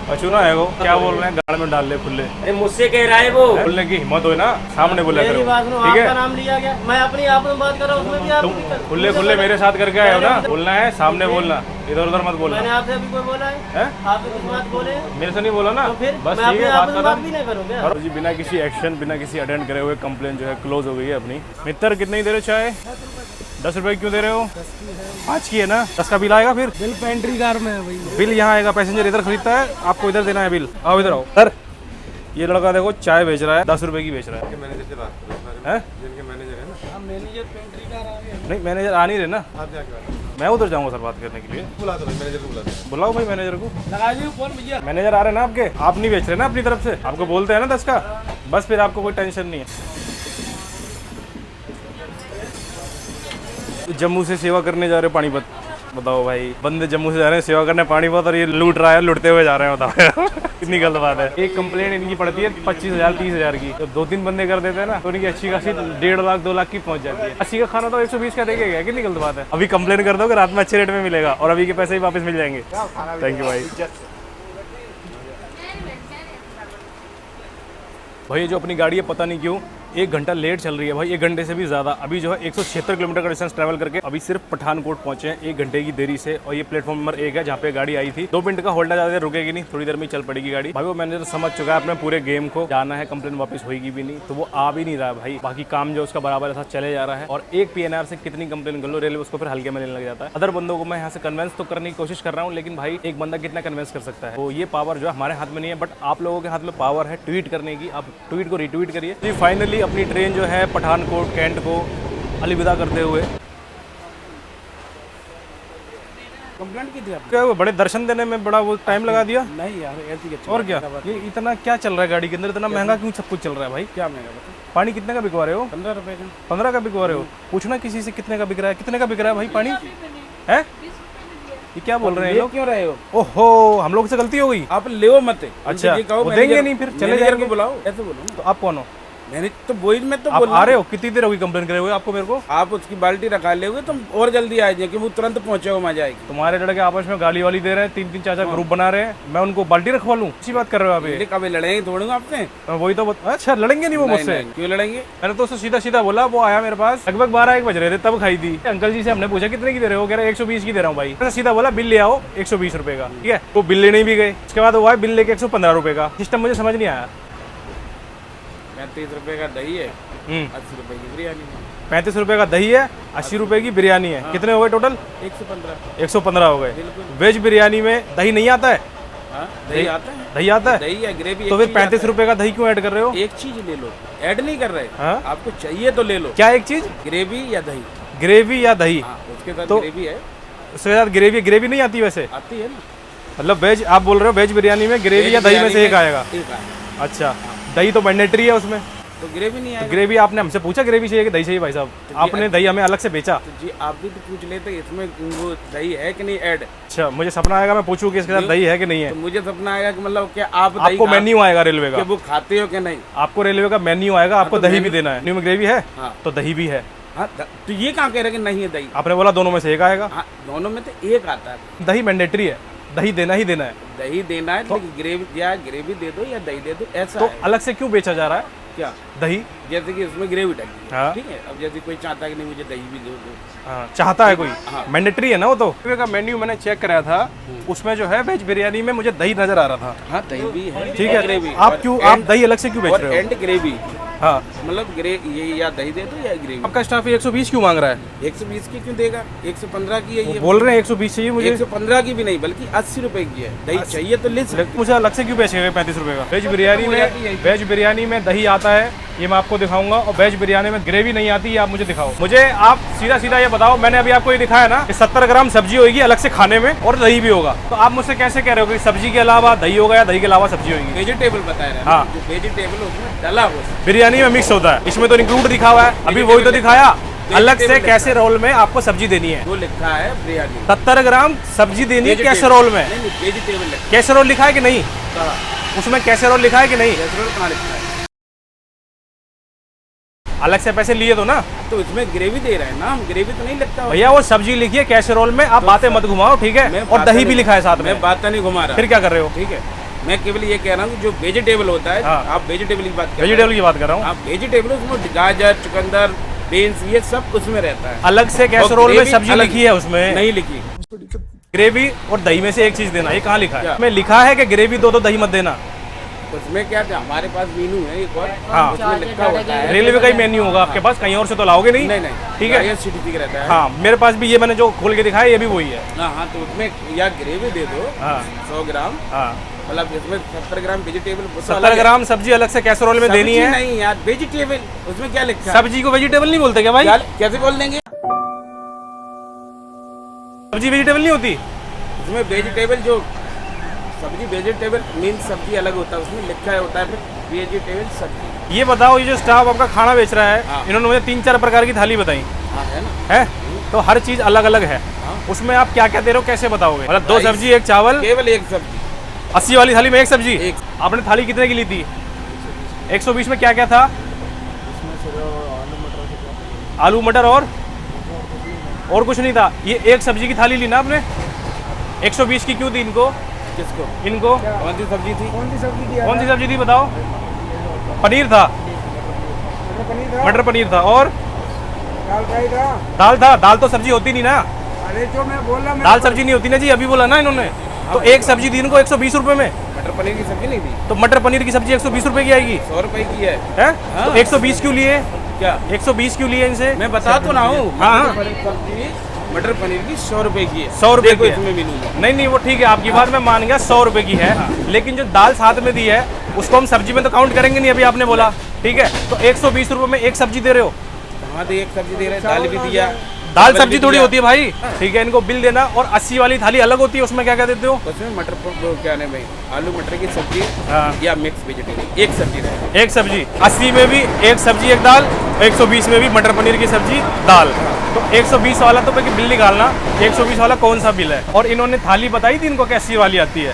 अचूना है वो, क्या बोल रहे हैं? गाड़ में डाल ले खुले। अरे मुझसे कह रहा है वो। बोलने की हिम्मत हो ना, सामने बोला करो, मेरी बात सुनो, ठीक आपका है? नाम लिया गया, मैं अपनी आप में बात कर रहा हूँ, उसमें भी आप तुम खुले खुले मेरे साथ करके आए हो ना, बोलना है सामने बोलना, इधर उधर मत बोलना। मैंने आपसे अभी कोई बोला है? आपसे कुछ बात बोले? मेरे से नहीं बोला ना, तो फिर बस मैं ठीक अपने है, आप बात में बात खत्म। भी नहीं करूँगा। और जी बिना किसी एक्शन, बिना किसी अटेंड करे हुए कंप्लेन जो है क्लोज हो गई है अपनी। मित्र कितने की दे रहे हो चाय? 10 रुपए क्यों दे रहे हो? 5 की है ना, 10 का बिल आएगा फिर? बिल पेंट्री कार में है भाई। बिल यहाँ आएगा, पैसेंजर इधर खरीदता है, आपको इधर देना है बिल। आओ इधर आओ सर। ये लड़का देखो चाय बेच रहा है, 10 रुपए की बेच रहा है। मैनेजर से बात करो, हैं? जिनके मैनेजर है ना। हम मैनेजर पेंट्री कार आ गए। नहीं मैनेजर आ नहीं रहे ना, आप जाके बात करो। मैं उधर जाऊंगा सर बात करने के लिए। बुला दो भाई, मैनेजर को बुला दो। बुलाओ भाई मैनेजर को। लगा दी फोन भैया। मैनेजर आ रहे हैं ना आपके, आप नहीं बेच रहे ना अपनी तरफ से, आपको बोलते हैं ना 10 का, बस फिर आपको कोई टेंशन नहीं है। जम्मू से सेवा करने जा रहे हो पानीपत, बताओ भाई। बंदे जम्मू से जा रहे हैं सेवा करने पानीपत और ये लूट रहा है, लुटते हुए जा रहे हैं, बताओ यार कितनी गलत बात है। एक कंप्लेंट इनकी पड़ती है 25,000 30,000 की, तो 2-3 बंदे कर देते हैं ना तो इनकी अच्छी खासी 1.5 लाख 2 लाख की पहुंच जाती है। 80 का खाना तो 120 का देंगे क्या? कितनी गलत बात है। अभी कंप्लेन कर दो कि रात में अच्छे रेट में मिलेगा और अभी के पैसे ही वापस मिल जाएंगे। थैंक यू भाई। भाई जो अपनी गाड़ी है पता नहीं क्यों 1 घंटा लेट चल रही है भाई, 1 घंटे से भी ज़्यादा। अभी जो है 176 किलोमीटर का डिस्टेंस ट्रैवल करके अभी सिर्फ पठानकोट पहुंचे हैं 1 घंटे की देरी से। और ये प्लेटफॉर्म नंबर 1 है जहाँ पे गाड़ी आई थी। 2 मिनट का होल्ड, ज़्यादा देर रुकेगी नहीं, थोड़ी देर में चल पड़ेगी गाड़ी। भाई वो मैनेजर समझ चुका है अपने पूरे गेम को, जाना है कंप्लेन वापस होगी भी नहीं, तो वो आ भी नहीं रहा है भाई। बाकी काम जो उसका बराबर ऐसा चले जा रहा है। और एक PNR से कितनी कंप्लेन कर लो, रेलवे उसको फिर हल्के में लेने लग जाता है। अदर बंदों को मैं यहाँ से कन्वेंस तो करने की कोशिश कर रहा हूँ, लेकिन भाई एक बंदा कितना कन्वेंस कर सकता है। तो ये पावर जो है हमारे हाथ में नहीं है, बट आप लोगों के हाथ में पावर है ट्वीट करने की। आप ट्वीट को रिट्वीट करिए जी। फाइनली अपनी ट्रेन जो है पठानकोट कैंट को अलविदा करते हुए। कंप्लेंट की थी आप? क्या हुआ, बड़े दर्शन देने में बड़ा वो टाइम लगा दिया? नहीं यार ऐसी अच्छी और क्या ये इतना क्या चल रहा है गाड़ी के अंदर, इतना महंगा क्यों सब कुछ चल रहा है भाई? क्या महंगा बता? पानी कितने का बिकवा रहे हो? 15 रुपए का। 15 का बिकवा रहे हो? पूछना किसी से कितने का बिक रहा है, कितने का बिक रहा है भाई पानी है? ये क्या बोल रहे हैं लोग? क्यों रहे हो? ओहो हम लोग से गलती हो गई। आप ले मत। अच्छा वो देंगे नहीं फिर चले जाएंगे। बुलाओ, ऐसे बोलो। तो आप कौन हो? मैंने तो वही मैं तो आप आ रहे हो? कितनी देर होगी कंप्लेन करे हुए आपको? मेरे को आप उसकी बाल्टी रखा ले हुए, तुम और जल्दी आ जाए कि वो तुरंत पहुंचे हो, मजा आएगी। तुम्हारे लड़के आपस में गाली वाली दे रहे हैं, 3-3 4-4 ग्रुप बना रहे हैं, मैं उनको बाल्टी रखवा लूं? अच्छी बात कर रहे हो आप ये। कभी लड़ेंगे थोड़ी आपसे? वही तो अच्छा लड़ेंगे नहीं वो मुझसे? क्यों लड़ेंगे? मैंने तो उससे सीधा सीधा बोला, वो आया मेरे पास लगभग 12-1 बज रहे थे तब खाई थी। अंकल जी से हमने पूछा कितने की दे रहे हो? कह रहे 120 की दे रहा हूँ भाई। मैंने सीधा बोला बिल ले आओ 120 रुपए का, ठीक है? वो बिल लेने भी गए, उसके बाद वो आए बिल लेके 115 रुपए का। सिस्टम मुझे समझ नहीं आया। 35 रुपए का दही है, 80 रुपए की बिरयानी है। 35 रुपए का दही है, 80 रुपए की बिरयानी है। कितने हो गए टोटल? 115। 115 हो गए। वेज बिरयानी में दही नहीं आता है? दही आता है। दही आता है? दही या ग्रेवी। तो फिर 35 रुपए का दही क्यों ऐड कर रहे हो? एक चीज ले लो, ऐड नहीं कर रहे। हाँ? आपको चाहिए तो ले लो। क्या एक चीज? ग्रेवी या दही। ग्रेवी या दही? उसके साथ तो ग्रेवी है। उसके साथ ग्रेवी नहीं आती वैसे? आती है ना। मतलब वेज आप बोल रहे हो, वेज बिरयानी में ग्रेवी या दही में से एक आएगा? एक आएगा। अच्छा दही तो मैंडेटरी है उसमें, तो ग्रेवी नहीं आएगा। ग्रेवी आपने हमसे पूछा ग्रेवी चाहिए कि दही चाहिए? भाई साहब आपने दही हमें अलग से बेचा। तो जी आप भी तो पूछ लेते इसमें वो दही है कि नहीं ऐड। अच्छा मुझे सपना आएगा मैं पूछूं कि इसके साथ दही है कि नहीं है? तो मुझे सपना आएगा कि मतलब क्या आप दही आपको मेन्यू आएगा रेलवे का, वो खाते हो कि नहीं? आपको रेलवे का मेन्यू आएगा, आपको दही भी देना है। मेन्यू में ग्रेवी है तो दही भी है। हाँ तो ये कहाँ कह रहे कि नहीं है दही? आपने बोला दोनों में से एक आएगा। हाँ दोनों में तो एक आता है। दही मैंडेटरी है, दही देना ही देना है। दही देना है, लेकिन ग्रेवी या ग्रेवी दे दो या दही दे दो, ऐसा तो है। अलग से क्यों बेचा जा रहा है क्या दही? जैसे कि इसमें ग्रेवी डाली है, हाँ। ठीक है? अब जैसे कोई चाहता है कि नहीं मुझे दही भी दो। हाँ, चाहता है कोई, हाँ। मैंडेटरी है ना वो तो। रेलवे का मेन्यू मैंने चेक कराया था, उसमें जो है वेज बिरयानी में मुझे दही नजर आ रहा था। हाँ दही भी है, ठीक है ग्रेवी। आप क्यों, आप दही अलग से क्यों बेच रहे हो? एंड ग्रेवी हाँ मतलब ये या दही दे दो या ग्रेवी। आपका स्टाफ 120 क्यों मांग रहा है? 120 की क्यों देगा, 115 की है ये। बोल रहे हैं 120 चाहिए मुझे। 115 की भी नहीं बल्कि 80 रुपए की है। दही चाहिए तो ले सकते। मुझे अलग से क्यों बेचेंगे 35 रुपए का? वेज बिरयानी में दही आता है, ये मैं आपको दिखाऊंगा, और वेज बिरयानी में ग्रेवी नहीं आती, ये आप मुझे दिखाओ। मुझे आप सीधा सीधा ये बताओ, मैंने अभी आपको ये दिखाया ना कि 70 ग्राम सब्जी होगी अलग से खाने में और दही भी होगा, तो आप मुझसे कैसे कह रहे हो कि सब्जी के अलावा दही होगा या दही के अलावा सब्जी होगी? वेजिटेबल बता रहे हैं। हाँ। जो वेजिटेबल उसमें डाला हुआ है। बिरयानी में मिक्स होता है, इसमें तो इंक्लूड दिखा हुआ है, अभी वही तो दिखाया। अलग से कैसे रोल में आपको सब्जी देनी है, वो लिखा है बिरयानी 70 ग्राम सब्जी देनी है कैसरोल में। नहीं वेजिटेबल कैसरोल लिखा है कि नहीं? उसमें कैसरोल लिखा है कि नहीं? कहाँ लिखा है? अलग से पैसे लिए तो ना तो इसमें ग्रेवी दे रहे हैं ना हम, ग्रेवी तो नहीं लगता हो। भैया, वो सब्जी लिखी है कैसरोल में, आप बातें मत घुमाओ, ठीक है? मैं और बातें दही भी नहीं- लिखा है साथ में। मैं बात नहीं घुमा रहा। फिर क्या कर रहे हो? ठीक है, मैं केवल ये कह रहा हूँ कि जो वेजिटेबल होता है, हाँ। आप वेजिटेबल की बात कर रहे हैं। वेजिटेबल की बात कर रहा हूँ। आप वेजिटेबल उसमें गाजर, चुकंदर, बीन्स ये सब उसमें रहता है। अलग से कैसरोल में ग्रेवी सब्जी अलग लिखी है, उसमें नहीं लिखी। ग्रेवी और दही में से एक चीज देना, ये कहाँ लिखा है? क्या? में लिखा है कि ग्रेवी दो दही मत देना। उसमें क्या था, हमारे पास मेनू है एक और, हाँ। उसमें लिखा होता है। रेलवे का ही मेन्यू होगा आपके पास, कहीं और से तो लाओगे नहीं? नहीं नहीं, ठीक है। सिटी का रहता है। हाँ, मेरे पास भी ये मैंने जो खोल के दिखाया ये भी वही है। हाँ, तो उसमें या ग्रेवी दे दो हाँ 100 ग्राम, हाँ, मतलब इसमें 70 ग्राम वेजिटेबल। 70 ग्राम सब्जी अलग से कैसरोल में देनी है। नहीं यार, वेजिटेबल उसमें क्या लिखा है? सब्जी को वेजिटेबल नहीं बोलते क्या भाई? कैसे बोल देंगे? सब्जी वेजिटेबल नहीं होती? उसमें वेजिटेबल जो सब्जी, वेजिटेबल मीन सब्जी अलग होता है, उसमें लिखा है होता है फिर वेजिटेबल सब्जी। ये बताओ, ये जो स्टाफ आपका खाना बेच रहा है, हाँ। इन्होंने मुझे 3-4 प्रकार की थाली बताई हाँ है ना। है, तो हर चीज अलग अलग है। हाँ। उसमें आप क्या क्या दे रहे हो, कैसे बताओगे? मतलब 2 राइस। सब्जी 1 चावल, केवल एक सब्जी। 80 वाली थाली में 1 सब्जी। एक। आपने थाली कितने की ली थी? 120 में क्या क्या था? आलू मटर और कुछ नहीं था। ये 1 सब्जी की थाली ली ना आपने? 120 की क्यों दी इनको? किसको? इनको कौन सी सब्जी थी? कौन सी सब्जी दिया? कौन सी सब्जी थी बताओ? पनीर था, पनीर था, मटर पनीर था, और दाल फ्राई था। दाल था। दाल तो सब्जी होती नहीं ना, अरे जो मैं बोल रहा, दाल सब्जी नहीं होती ना जी, अभी बोला ना इन्होंने। तो 1 सब्जी दी इनको 120 रुपए में, मटर पनीर की सब्जी नहीं थी, तो मटर पनीर की सब्जी 120 रुपए की आएगी 100 रुपए की है। है? हाँ। तो 120 क्यों लिए? क्या 120 क्यों लिए इनसे? मैं बता तो ना हूँ। हाँ। मटर पनीर की 100 रुपए की है। 100 रुपए देखो की है। इसमें मेनू में। नहीं नहीं, वो ठीक है, आपकी बात मैं मान गया, 100 रुपए की है। लेकिन जो दाल साथ में दी है उसको हम सब्जी में तो काउंट करेंगे नहीं, अभी आपने बोला, ठीक है? तो 120 रुपए में 1 सब्जी दे रहे हो। कहाँ दे, एक सब्जी दे रहे हैं, दाल भी दिया। दाल चावल सब्जी भी थोड़ी दिया। होती है भाई, ठीक है? इनको बिल देना। और 80 वाली थाली अलग होती है, उसमें क्या क्या देते हो? उसमें मटर वो क्या नाम है, आलू मटर की सब्जी हाँ। या मिक्स वेजिटेबल, एक सब्जी रहे। 1 सब्जी। 80 में भी 1 सब्जी 1 दाल, 120 में भी मटर पनीर की सब्जी दाल। तो 120 वाला तो बिल निकालना, 120 वाला कौन सा बिल है? और इन्होंने थाली बताई थी इनको कि 80 वाली आती है,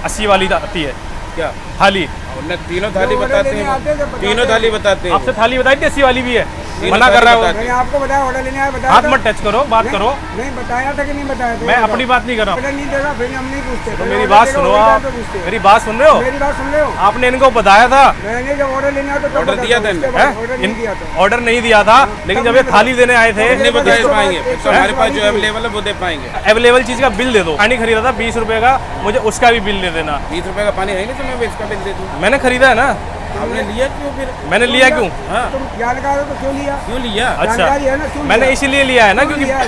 80 वाली आती है क्या थाली। उन्हें तीनों थाली जो बताते लेने आते हैं, हैं, जो तीनों थाली बताते हैं। आपसे थाली बताई थी 80 वाली भी है, तीनों मना कर रहा है वो। थाली मैंने आपको बताया, ऑर्डर लेने आया, बताया हाथ था? मत टच करो, बात नहीं, करो। नहीं बताया था कि नहीं बताया था? मैं अपनी बात नहीं कर रहा हूँ। ऑर्डर नहीं देगा फिर हम नहीं पूछते। तो पहले मेरी ऑर्डर बात देगा, सुनो वही आप, टाइम पे पूछते हैं। मेरी बात सुन रहे हो? मेरी बात सुन रहे हो? आपने इनको बताया था, मैंने जब ऑर्डर लेने आया तो तब ऑर्डर बताया दिया था, था उसके इनने, बाद ऑर्डर नहीं दिया था। ऑर्डर नहीं दिया था, लेकिन जब ये थाली देने आए थे, नहीं बता इसके बाद पाएंगे, फिर तो 120 हमारे पास जो वाली अवेलेबल है वो दे पाएंगे। अवेलेबल चीज का बिल दे दो। पानी खरीदा था 20 रुपए का, मुझे उसका भी बिल दे देना। 20 रुपए का पानी है नहीं तो मैं इसका बिल दे दूँ। मैंने खरीदा है ना, आपने लिया क्यों फिर? मैंने लिया क्यों? हाँ, तुम जानकार हो तो क्यों लिया? क्यों लिया? अच्छा, जानकारी है ना, क्यों मैंने लिया? इसीलिए लिया है ना, क्यों क्योंकि लिया?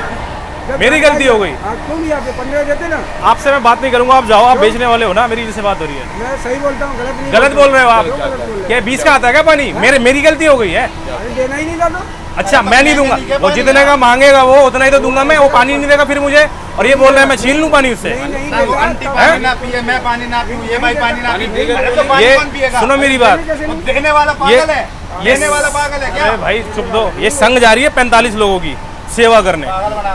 जब मेरी जानकारी गलती हो गई। हाँ, क्यों लिया? फिर 15 देते ना। आपसे मैं बात नहीं करूंगा, आप जाओ, आप बेचने वाले हो ना, मेरी जिससे बात हो रही है। मैं सही बोलता हूँ, गलत नहीं गलत बोल रहे हो आप। क्यों गलत बोल रहे क्या 20 का आता है क्या पानी? मेरी गलती हो गई है। हो? अरे देना ही नहीं था तो। अच्छा, मैं नहीं दूंगा, वो जितने का मांगेगा वो उतना ही तो दूंगा मैं। वो पानी नहीं देगा फिर मुझे, और ये बोल रहे हैं मैं छीन लूं पानी उससे। नहीं नहीं देगा, आंटी तब- पानी ना पिए, मैं पानी ना पीऊं, ये भाई पानी ना पानी पीए, देगा अरे तो तो पानी ये कौन पिएगा? सुनो मेरी बात, कैसे वो नहीं? देने वाला ये पागल है, देने वाला पागल है क्या? अरे भाई चुप दो, ये संघ जा रही है 45 लोगों की सेवा करने,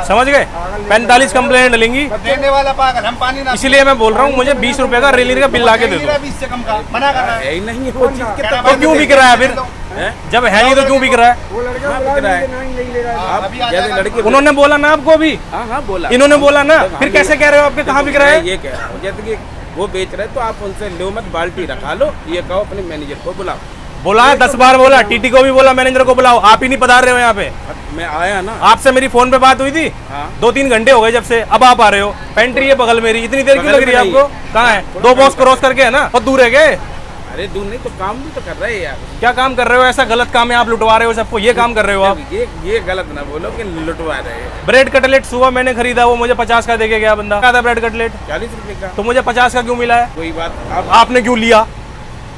समझ गए? 45 कंप्लेंट डलेंगी, देने वाला पागल, हम पानी ना इसलिए मैं बोल रहा हूँ मुझे 20 रुपए का रेलवे का बिल ला के दे दो। 20 से कम का मना कर रहा है। है ही नहीं है वो चीज के तब तो क्यों बिक रहा है फिर? हैं? जब है नहीं तो क्यों बिक रहा है? वो लड़का हाँ, बुला बिक रहा है। नहीं ले रहा है। आप जैसे लड़के उन्होंने बोला ना आपको अभी, हाँ हाँ बोला, इन्होंने बोला ना, हाँ, फिर बोला। कैसे कह रहे हो आपके कहाँ बिक रहा मैं है? ये कह रहा हूँ जैसे कि वो बेच रहे तो आप उनसे लो मत, बाल्टी रखा लो, ये कहो अपने मैनेजर को बुलाओ। बोला है 10 बार बोला, टीटी को भी बोला, मैनेजर को बुलाओ, आप ही नहीं पधार रहे हो यहाँ पे। अब मैं आया ना। आपसे मेरी फोन पे बात हुई थी, हाँ। 2-3 घंटे हो गए जब से, अब आप आ रहे हो। पेंट्री है बगल मेरी, इतनी देर क्यों बगल लग रही है में आपको? कहाँ है? 2 बॉक्स क्रॉस करके है ना, बहुत दूर है क्या? अरे दूर नहीं तो काम भी तो कर रहे हैं यार। क्या काम कर रहे हो? ऐसा गलत काम है, आप लुटवा रहे हो सबको, ये काम कर रहे हो आप। ये गलत ना बोलो कि लुटवा रहे हैं। ब्रेड कटलेट सुबह मैंने खरीदा, वो मुझे 50 का देके गया बंदा। क्या था ब्रेड कटलेट? 40 रुपए का। तो मुझे 50 का क्यों मिला है? कोई बात आप आपने क्यों लिया?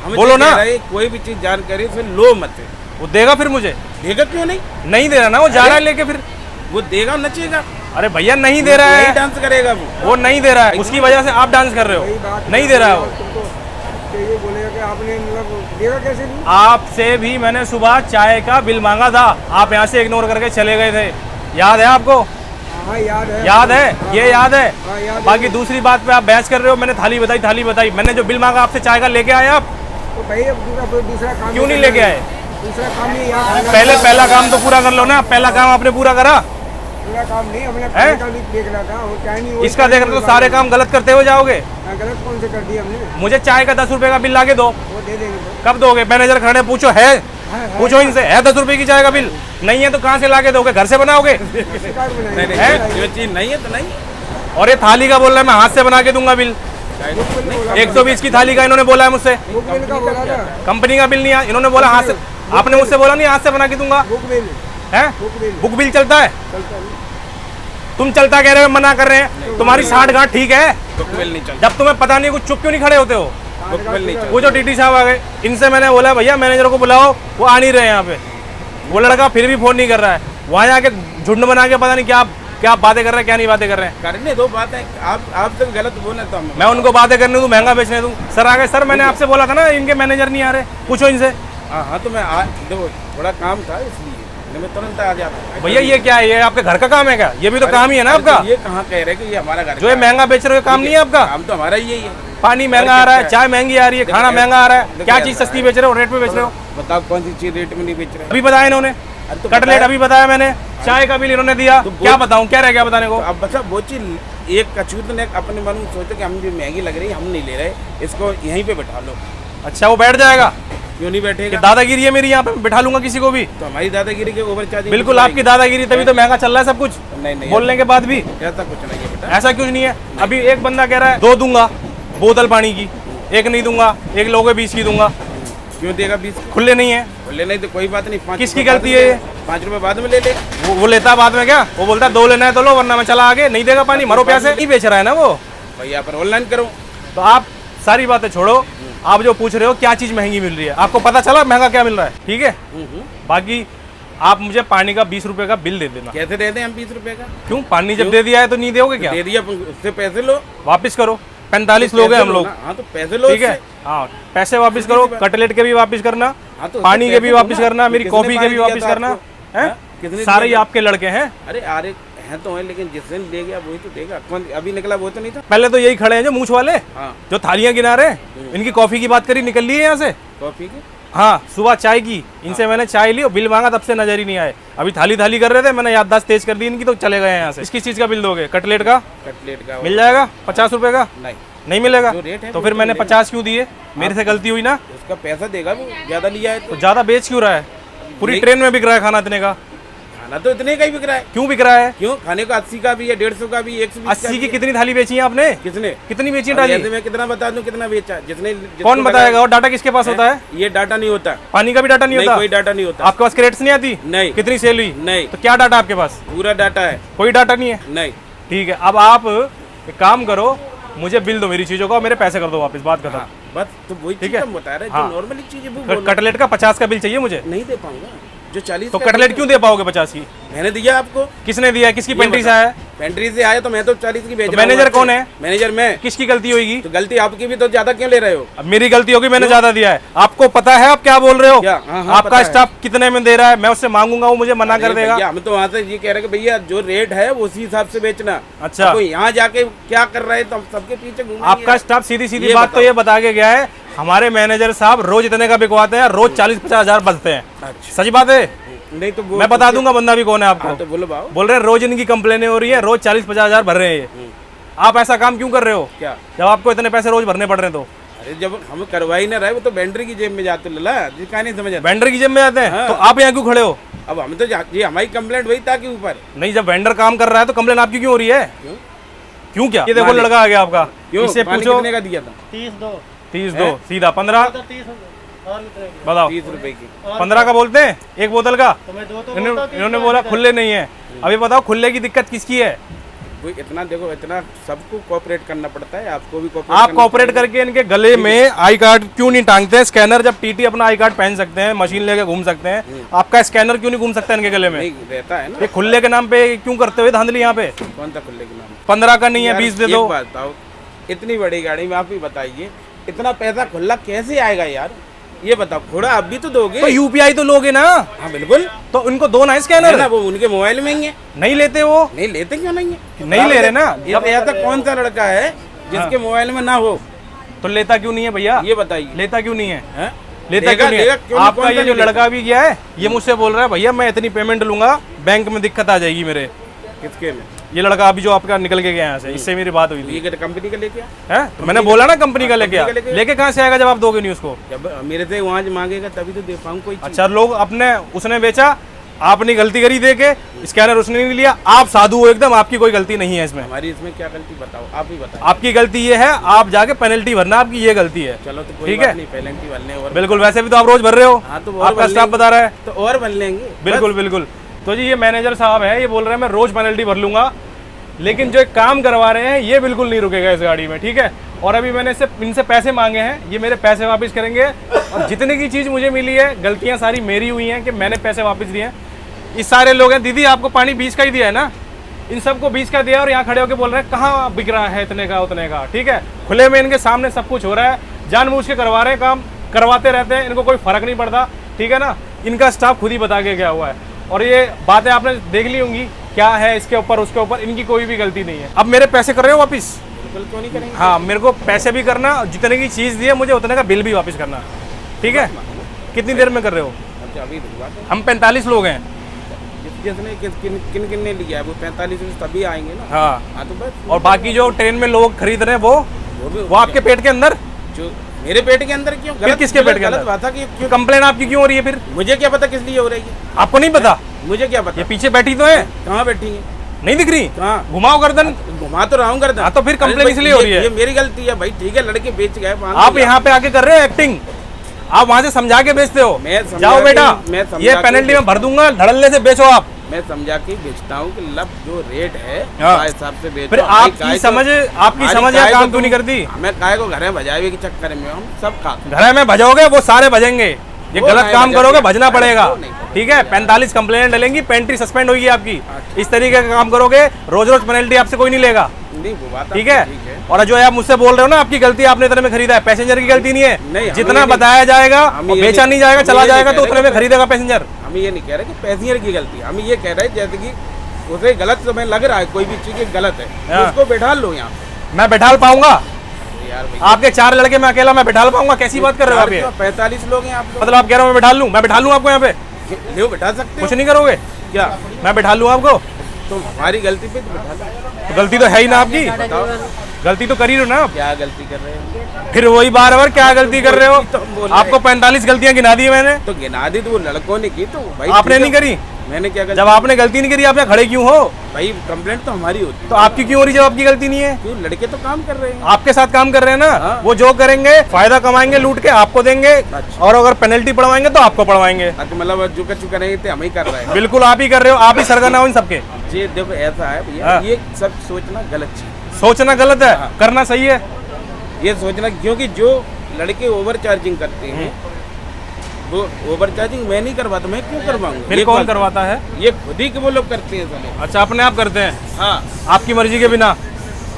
हमें बोलो ना। कोई भी चीज जानकारी से लो मत। वो देगा फिर मुझे? देगा क्यों नहीं? नहीं दे रहा ना, वो जा रहा है लेके फिर। वो देगा नचेगा। अरे भैया नहीं दे रहा है, डांस करेगा वो नहीं दे रहा है, उसकी वजह से आप डांस कर रहे हो। नहीं दे रहा है वो। ये बोलेगा कि आपने मतलब देगा कैसे नहीं? आपसे भी मैंने सुबह चाय का बिल मांगा था, आप यहाँ से इग्नोर करके चले गए थे, याद है आपको? हाँ याद है। याद है, ये याद है। हाँ, याद है। बाकी दूसरी बात पे आप बहस कर रहे हो। मैंने थाली बताई, मैंने जो बिल मांगा आपसे चाय का लेके आए आप? तो भाई अब दूसरा काम क्यों नहीं लेके आए? दूसरा काम नहीं याद। पहले पहला काम तो पूरा कर लो ना। पहला काम आपने पूरा करा? पूरा काम नहीं, हमने है? का भी देख रहा था और क्या नहीं। इसका देख रहे तो सारे काम गलत करते हुए जाओगे। गलत कौन से कर दिया हमने? मुझे चाय का 10 रुपए का बिल ला के दो। वो दे देंगे तो। कब दोगे? मैनेजर खड़े, पूछो है, पूछो इनसे, है 10 रुपए की चाय का बिल? नहीं है तो कहाँ से ला के दोगे? घर से बनाओगे? शिकायत बनाएंगे। नहीं जो चीज नहीं है तो नहीं। और ये थाली का बोल रहा है मैं हाथ से बना के दूंगा बिल। 120 की थाली का इन्होंने बोला है मुझसे। बुक बिल का बोला था। कंपनी का बिल नहीं है, इन्होंने बोला हाथ से। आपने मुझसे बोला नहीं हाथ से बना के दूंगा? Book bill. है? Book bill. बुक बिल चलता है? चलता नहीं। तुम चलता कह रहे हो, मना कर रहे हैं। तुम्हारी 60 गांठ ठीक है, बुक बिल नहीं चलता। जब तुम्हें पता नहीं कुछ चुप क्यों नहीं खड़े होते हो? बुक बिल नहीं चलता। वो जो टीटी साहब आ गए, इनसे मैंने बोला भैया मैनेजर को बुलाओ, वो आ नहीं रहे यहाँ पे। वो लड़का फिर भी फोन नहीं कर रहा है। वहाँ जाके झुंड बना के पता नहीं क्या बातें कर रहे हैं, क्या नहीं बातें कर रहे हैं। करने दो बातें, आप तो गलत बोले तो हमें। मैं उनको बातें करने दूं, महंगा बेचने दूं? सर आ गए। सर मैंने आपसे बोला था ना इनके मैनेजर नहीं आ रहे, पूछो इनसे। हाँ तो मैं देखो थोड़ा काम था इसलिए मैं तुरंत आ जाता। भैया ये क्या है? ये आपके घर का काम है क्या? ये भी तो काम ही है ना आपका। ये कहाँ कह रहे कि ये हमारा घर जो ये महंगा बेच रहे हो काम नहीं है आपका? काम तो हमारा ही है। पानी महंगा आ रहा है, चाय महंगी आ रही है, खाना महंगा आ रहा है, क्या चीज सस्ती बेच रहे हो, रेट पे बेच रहे हो? बताओ कौन सी चीज रेट में नहीं बेच रहे? अभी बताया इन्होंने, कटलेट अभी बताया मैंने, चाय का बिल इन्होंने दिया। क्या बताऊं, क्या रह गया बताने को? अब बस वो चीज एक कछूत ने अपने मन में सोचा कि हम जो महंगी लग रही है हम नहीं ले रहे, इसको यहीं पे बैठा लो। अच्छा वो बैठ जाएगा? क्यों नहीं बैठेगा? दादागिरी है मेरी, यहाँ पे बैठा लूंगा किसी को भी? तो हमारी दादागिरी के ओवर चार्जिंग। बिल्कुल आपकी दादागिरी, तभी तो महंगा चल रहा है सब कुछ। नहीं बोलने के बाद भी ऐसा कुछ नहीं है बेटा। ऐसा क्यों नहीं है? अभी एक बंदा कह रहा है 2 दूंगा बोतल पानी की, 1 नहीं दूंगा, 1 लोगे 20 की दूंगा। क्यों देगा 20? खुले नहीं है। खुले नहीं तो कोई बात नहीं। 5 किसकी गलती है ये? 5 रुपए बाद में ले ले। वो लेता है बाद में क्या? वो बोलता है 2 लेना है तो लो, वरना मैं चला आगे। नहीं देगा पानी, मरो प्यासे। नहीं बेच रहा है ना वो। भैया पर ऑनलाइन करो। तो आप सारी बातें छोड़ो, आप जो पूछ रहे हो क्या चीज महंगी मिल रही है, आपको पता चला महंगा क्या मिल रहा है? ठीक है, बाकी आप मुझे पानी का 20 रुपए का बिल दे देना। कैसे दे दें हम 20 रुपए का? क्यों? पानी जब दे दिया है तो नहीं दोगे क्या? दे दिया, उससे पैसे लो, वापिस करो। 45 लोग हैं हम लोग। हाँ तो पैसे लो। ठीक है, हाँ पैसे वापस करो, कटलेट के भी वापस करना, हाँ, तो पानी के भी पैसे वापस दो ना। करना, मेरी किसने कॉफी के पानी भी दिया वापस था करना आपको? है। हाँ? किसने सारे दिया? आपके लड़के हैं। अरे हैं तो हैं, लेकिन जिसने ले गया वही तो देगा। कौन अभी निकला वो तो नहीं था? पहले तो यही खड़े हैं जो मूछ वाले, हाँ। जो थालियां गिना रहे हैं। इनकी कॉफी की बात करी, निकल ली है यहाँ से। कॉफी की? हाँ सुबह चाय की, इनसे मैंने चाय ली और बिल मांगा, तब से नजर ही नहीं आए। अभी थाली कर रहे थे, मैंने याददाश्त तेज कर दी इनकी, तो चले गए यहाँ से। किस चीज का बिल दोगे? कटलेट का? कटलेट का मिल जाएगा 50 रुपए का? नहीं मिलेगा जो रेट है तो वो फिर तो मैंने मिलेगा। 50 क्यों दिए? मेरे से गलती हुई ना। उसका पैसा देगा वो, ज्यादा लिया है तो ज्यादा बेच क्यों रहा है? पूरी नहीं। ट्रेन में बिक रहा है खाना इतने का। खाना तो इतने का ही बिक रहा है। क्यों बिक रहा है? क्यों? खाने का 80 का भी है, 150 का भी, 120 का 80 की भी है। कितनी थाली बेची है आपने? किसने? कितनी बेची है अब थाली? ऐसे मैं कितना बता दूं कितना बेचा? जिसको कौन लगा- बताएगा? और डाटा किसके पास होता है? ये डाटा नहीं होता। पानी का भी डाटा नहीं नहीं, होता? कोई डाटा नहीं होता। आपके पास क्रेडिट्स नहीं आती? नहीं। कितनी सेल हुई? नहीं। तो क्या डाटा आपके पास? पूरा डाटा है। कोई डाटा नहीं है? नहीं। ठीक है, अब आप एक काम करो, मुझे बिल दो मेरी चीजों का, मेरे पैसे कर दो वापस, बात खत्म। हाँ, बस तो वही ठीक चीज है। हम बता रहे हैं, हाँ। जो नॉर्मली चीज है वो बोलो। कटलेट का 50 का बिल चाहिए मुझे। नहीं दे पाऊंगा। जो 40 तो का कटलेट बिल क्यों दे पाओगे 50 की? मैंने दिया आपको। किसने दिया है? किसकी ये पेंट्री से बताओ। आया है? पेंट्री से आया तो मैं तो 40 की बेच तो रहा हूँ। मैनेजर कौन है? मैनेजर मैं। किसकी गलती होगी? तो गलती आपकी भी, तो ज्यादा क्यों ले रहे हो? अब मेरी गलती होगी, मैंने ज्यादा दिया है। आपको पता है आप क्या बोल रहे हो? क्या? हाँ, हाँ, आपका पता है। स्टाफ कितने में दे रहा है? मैं उससे मांगूंगा, वो मुझे मना कर अरे देगा। भैया, हम तो वहाँ से ये कह रहे हैं कि भैया जो रेट है उसी हिसाब से बेचना। अच्छा। तो यहाँ जाके क्या कर रहे हैं तो हम सबके पीछे घूमेंगे। आपका स्टाफ सीधी सीधी ये बात तो बताओ। ये बता के गया है, हमारे मैनेजर साहब रोज इतने का बिकवाते हैं, रोज 40-50 हजार बचते हैं। अच्छा। सच बात है? नहीं तो वो मैं बता दूंगा बंदा भी कौन है हाँ, आपको। तो बोलो बाबू। बोल रहे हैं रोज इनकी कंप्लेनें हो रही है, रोज 40-50 हजार भर रहे हैं ये। आप ऐसा काम क्यों कर रहे हो? क्या? जब आपको इतने पैसे रोज भरने पड़ रहे हैं तो? अरे जब हम करवा ही ना रहे, वो तो बेंड्री की जेब में जाते लला जी, कहा नहीं समझ आता। वेंडर की जेब में आते हैं? हाँ। तो आप यहाँ क्यों खड़े हो? अब हम तो ये हमारी कंप्लेंट वही था कि ऊपर। नहीं, जब वेंडर काम कर रहा है तो कंप्लेन आपकी क्यों हो रही है? क्यों? क्यों क्या? ये देखो मालिक। लड़का आ गया आपका, क्यों? इससे पानी पूछो। कितने का दिया था? 30 दो। 30 दो सीधा 15। 30 और कितने की? बताओ 30 रुपए की। 15 का बोलते हैं एक बोतल का। तो मैं दो तो बोलता हूँ, 30 इन्होंने बोला खुले नहीं है। अभी बताओ खुले की दिक्कत किसकी है? कोई इतना देखो, इतना सबको कोऑपरेट करना पड़ता है, आपको भी आप कोऑपरेट करके इनके गले में आई कार्ड क्यों नहीं टांगते हैं? स्कैनर, जब टीटी अपना आई कार्ड पहन सकते हैं, मशीन लेके घूम सकते हैं, आपका स्कैनर क्यों नहीं घूम सकता इनके गले में? नहीं रहता है ना। ये खुले के नाम पे क्यों करते हुए धांधली यहाँ पे? कौन सा खुले के नाम? 15 का नहीं है, 20 दे दो। एक बात बताओ, इतनी बड़ी गाड़ी में आप ही बताइए, इतना पैसा खुला कैसे आएगा यार? ये बताओ, थोड़ा आप भी तो दोगे। तो यूपीआई तो लोगे ना? हाँ बिल्कुल, तो उनको दो ना है स्कैनर। ना, वो उनके मोबाइल में ही है। नहीं लेते वो? नहीं लेते क्यों नहीं है? नहीं ले रहे ना? ये ऐसा कौन सा लड़का है जिसके मोबाइल में ना हो? तो लेता क्यों नहीं है भैया? ये बताइए। लेता क्यों नहीं है? हैं? लेता देगा- क्यों नहीं देगा है? क्यों नहीं? आपका कौन ये सा जो नहीं लड़का भी गया है, ये मुझसे बोल रहा है भैया मैं इतनी पेमेंट लूंगा, बैंक में दिक्कत आ जाएगी मेरे। किसके में? ये लड़का अभी जो आपका निकल के गया यहाँ से, इससे मेरी बात हुई थी। ये कंपनी का लेके आ। है तो मैंने बोला ना कंपनी का लेके आ। कंपनी का लेके- लेके कहाँ से आएगा जब आप दोगे नहीं उसको? जब मेरे से वहाँ मांगेगा तभी तो दे पाऊँ कोई चीज़। अच्छा, लोग अपने, उसने बेचा, आपने गलती करी दे के, स्कैनर उसने नहीं लिया, आप साधु हो एकदम, आपकी कोई गलती नहीं है इसमें। हमारी इसमें क्या गलती बताओ, आप ही बताओ। आपकी गलती ये है, आप जाके पेनल्टी भरना, आपकी ये गलती है। चलो तो कोई ठीक बात है। नहीं, पेनल्टी भरने और बिल्कुल, वैसे भी तो आप रोज भर रहे हो। हाँ तो और आपका भर स्टाफ लेंगे। बता रहा है। तो और भर लेंगे। बिल्कुल बिल्कुल। तो जी ये मैनेजर साहब है, ये बोल रहे हैं मैं रोज पेनल्टी भर लूंगा, लेकिन जो एक काम करवा रहे हैं ये बिल्कुल नहीं रुकेगा इस गाड़ी में। ठीक है। और अभी मैंने इनसे पैसे मांगे हैं, ये मेरे पैसे वापस करेंगे। और जितने की चीज़ मुझे मिली है, गलतियाँ सारी मेरी हुई हैं कि मैंने पैसे वापस दिए हैं। इस सारे लोग हैं, दीदी आपको पानी 20 का ही दिया है ना? इन सबको 20 का दिया और यहाँ खड़े होकर बोल रहे हैं कहाँ बिक रहा है इतने का उतने का। ठीक है, खुले में इनके सामने सब कुछ हो रहा है, जानबूझ के करवा रहे हैं, काम करवाते रहते हैं, इनको कोई फर्क नहीं पड़ता। ठीक है ना, इनका स्टाफ खुद ही बता के गया हुआ है। और ये बातें आपने देख ली होंगी, क्या है इसके ऊपर उसके ऊपर, इनकी कोई भी गलती नहीं है। अब मेरे पैसे कर रहे हो वापिस? बिल्कुल क्यों नहीं करेंगे। हाँ, मेरे को पैसे भी करना, जितने की चीज़ दी है मुझे उतने का बिल भी वापस करना। ठीक है, कितनी देर में कर रहे हो? अच्छा अभी दिलवा दो। हम 45 लोग हैं। जिसने किन ने लिया है वो 45 तभी आएंगे ना। हाँ, हाँ तो बस। और बाकी जो ट्रेन में लोग खरीद रहे हैं वो आपके पेट के अंदर? जो मेरे पेट के अंदर क्यों? फिर किसके पेट के अंदर? गलत बात है कि क्यों? कंप्लेन आपकी क्यों हो रही है फिर? मुझे क्या पता किस लिए हो रही है? आपको नहीं पता? मुझे क्या पता? ये पीछे बैठी तो है, कहाँ बैठी है? नहीं दिख रही? कहाँ? घुमाओ गर्दन। घुमा तो रहा हूँ गर्दन। हाँ, तो फिर complaint अरे इसलिए हो रही है। ये मेरी गलती है भाई। ठीक है, लड़के बेच गए। आप यहाँ पे आके कर रहे हो एक्टिंग, आप वहाँ से समझा के बेचते हो। मैं समझा जाओ के- बेटा, मैं समझा ये के पेनल्टी में भर दूंगा, धड़ल्ले से बेचो आप। मैं समझा के बेचता हूँ कि लब जो रेट है हाँ। उस हिसाब से बेचो। फिर भाई, आपकी काय समझ, आपकी हमारी समझ काय यहाँ को काम क्यों नहीं करती? हमें काय को घर में बजावे के चक्कर में हम सब खाते घर में भजोगे वो सारे भजेंगे, ये वो गलत नहीं काम भजेंगे। करोगे भजना पड़ेगा। वो नहीं। ठीक है, 45 कंप्लेंट डलेंगी, पेनल्टी सस्पेंड होगी आपकी। इस तरीके का काम करोगे, रोज रोज पेनल्टी आपसे कोई नहीं लेगा। नहीं वो बात ठीक आपकी है। और जो है आप मुझसे बोल रहे हो ना, आपकी गलती, आपने इतने में खरीदा है, पैसेंजर की गलती नहीं है। नहीं, हम जितना ये नहीं- बताया जाएगा हम और ये बेचा नहीं- नहीं जाएगा, हम चला ये जाएगा नहीं तो कह उतने रहे में खरीदेगा पैसेंजर। हम ये नहीं कह रहे कि पैसेंजर की गलती है। हम ये कह रहे हैं जैसे कि उसे गलत समय लग रहा है, कोई भी चीज़ गलत है, हाँ। उसको बैठा लो यहाँ। मैं बैठाल पाऊंगा? यार भाई, आपके 4 लड़के मैं अकेला मैं बैठाल पाऊंगा? कैसी बात कर रहे हो आप ये? 45 लोग हैं आप लोग। मतलब आप कह रहे हो मैं बैठा लूं आपको यहाँ पे? नहीं बैठा सकते कुछ हो नहीं करोगे? क्या? मैं बैठा लूं आपको? तो हमारी गलती पे तो बैठा लो। तो गलती तो है ही ना आपकी, गलती तो कर ही रहे हो ना आप। क्या गलती कर रहे हैं? फिर वही बार क्या गलती कर रहे तो हम हो? बोल रहे आपको 45 गलतियां गिना दी मैंने, तो गिना दी तो वो लड़कों ने की, तो भाई आपने ठीक नहीं है। करी। मैंने क्या गलती? जब आपने गलती नहीं करी, आप यहाँ खड़े क्यों हो? भाई कंप्लेंट तो हमारी होती तो आपकी क्यों हो रही जब आपकी गलती नहीं है? है। क्यों? लड़के तो काम कर रहे हैं। आपके साथ काम कर रहे हैं ना, हाँ। वो जो करेंगे फायदा कमाएंगे, लूट के आपको देंगे, अच्छा। और अगर पेनल्टी पड़वाएंगे तो आपको पड़वाएंगे। अच्छा, मतलब जो कछु करेंगे तो हम ही कर रहे हैं। बिल्कुल आप ही कर रहे हो, आप ही सरगना हो इन सबके। ये देखो ऐसा है भैया, हाँ। ये सब सोचना गलत चीज। सोचना गलत है, हाँ। करना सही है। ये सोचना, क्योंकि जो लड़के ओवर चार्जिंग करते हैं वो ओवर चार्जिंग मैं नहीं करवाता, मैं क्यों करवाऊंगा? फिर ये कौन बात- करवाता है? ये खुद ही के वो लोग करते हैं साले। अच्छा, अपने आप करते हैं हाँ आपकी मर्जी के बिना?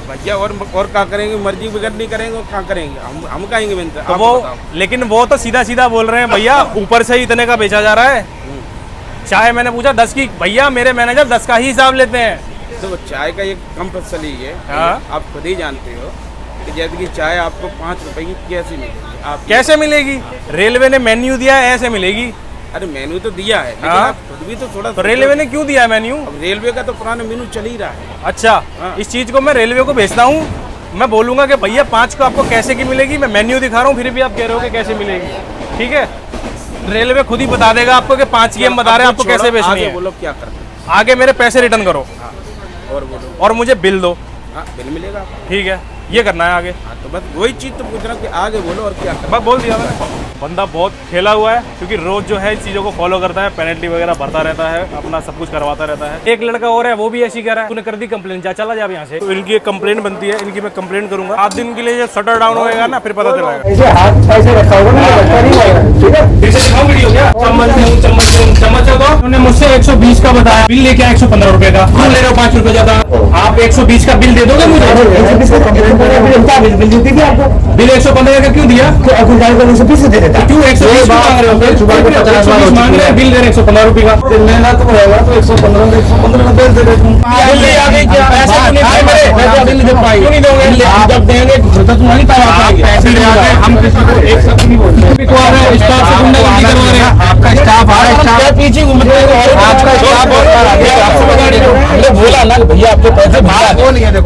भैया, और क्या करेंगे? मर्जी बगैर नहीं करेंगे और क्या करेंगे? हम कहेंगे बिनते तो वो, लेकिन वो तो सीधा सीधा बोल रहे हैं भैया ऊपर से ही इतने का बेचा जा रहा है। चाय मैंने पूछा 10 की, भैया मेरे मैनेजर 10 का ही हिसाब लेते हैं। तो चाय का एक कंपल्सरी है। हाँ। आप खुद ही जानते हो कि जैसे कि चाय आपको 5 रुपए की कैसे मिलेगी? आप कैसे मिलेगी? रेलवे ने मेन्यू दिया है, ऐसे मिलेगी? अरे मेनू तो दिया है, लेकिन हाँ। आप खुद भी तो थोड़ा तो रेलवे ने क्यों दिया है मेन्यू? अब रेलवे का तो पुराना मेनू चल ही रहा है। अच्छा, हाँ। इस चीज को मैं रेलवे को भेजता हूँ, मैं बोलूंगा कि भैया 5 को आपको कैसे की मिलेगी, मैं मेन्यू दिखा रहा हूँ, फिर भी आप कह रहे हो कि कैसे मिलेगी। ठीक है, रेलवे खुद ही बता देगा आपको कि 5 की हम बता रहे हैं, आपको कैसे बेचनी आगे है। बोलो क्या करते हैं? आगे मेरे पैसे रिटर्न करो और बोलो। और मुझे बिल दो। हाँ बिल मिलेगा आपको। ठीक है, ये करना है आगे। हाँ, तो बस वही चीज़ तो पूछ रहा हूँ कि आगे बोलो और क्या करना। बस बोल दिया मैंने। बंदा बहुत खेला हुआ है क्योंकि रोज जो है इस चीज़ों को फॉलो करता है, पेनल्टी वगैरह भरता रहता है, अपना सब कुछ करवाता रहता है। एक लड़का और है, वो भी ऐसी कह रहा है, तूने कर दी कंप्लेन, जा चला जा यहाँ से। तो इनकी एक कंप्लेंट बनती है, इनकी मैं कंप्लेन करूंगा। 7 दिन के लिए जब शटर डाउन होएगा ना, फिर पता चलेगा। ऐसे हाथ ऐसे रखा होगा ना, लगता नहीं आएगा, ठीक है। फिर से दिखाऊं वीडियो क्या? चम्मच को उन्होंने मुझसे 120 का बताया, बिल लेके आया 115 रुपए का। क्यों ले रहे हो 5 रुपए ज्यादा? आप 120 का बिल दे दोगे मुझे? 120 का कंप्लेंट करने के लिए क्या बिल देती थी आपको? बिल 115 का क्यों दिया? तो अकुल जाकर 120 दे देता। क्यों 120 मांग रहे हो? 120 मांग रहे हैं, बिल दे रहे 115 रुपए का। लेना तो रहेगा तो 115 में बेच दे देता हूँ। क्यों नहीं दोगे? जब देंगे तो तुम्हारी पैसे ले आते हैं, हम किसी को एक शब्द नहीं बोलते। स्टाफ से गुंडागर्दी करवा रहे हैं। आपका स्टाफ आ रहा है, पीछे घूमते हैं, आपका स्टाफ आपसे बोला ना भैया आपके पैसे वो नहीं है। देखो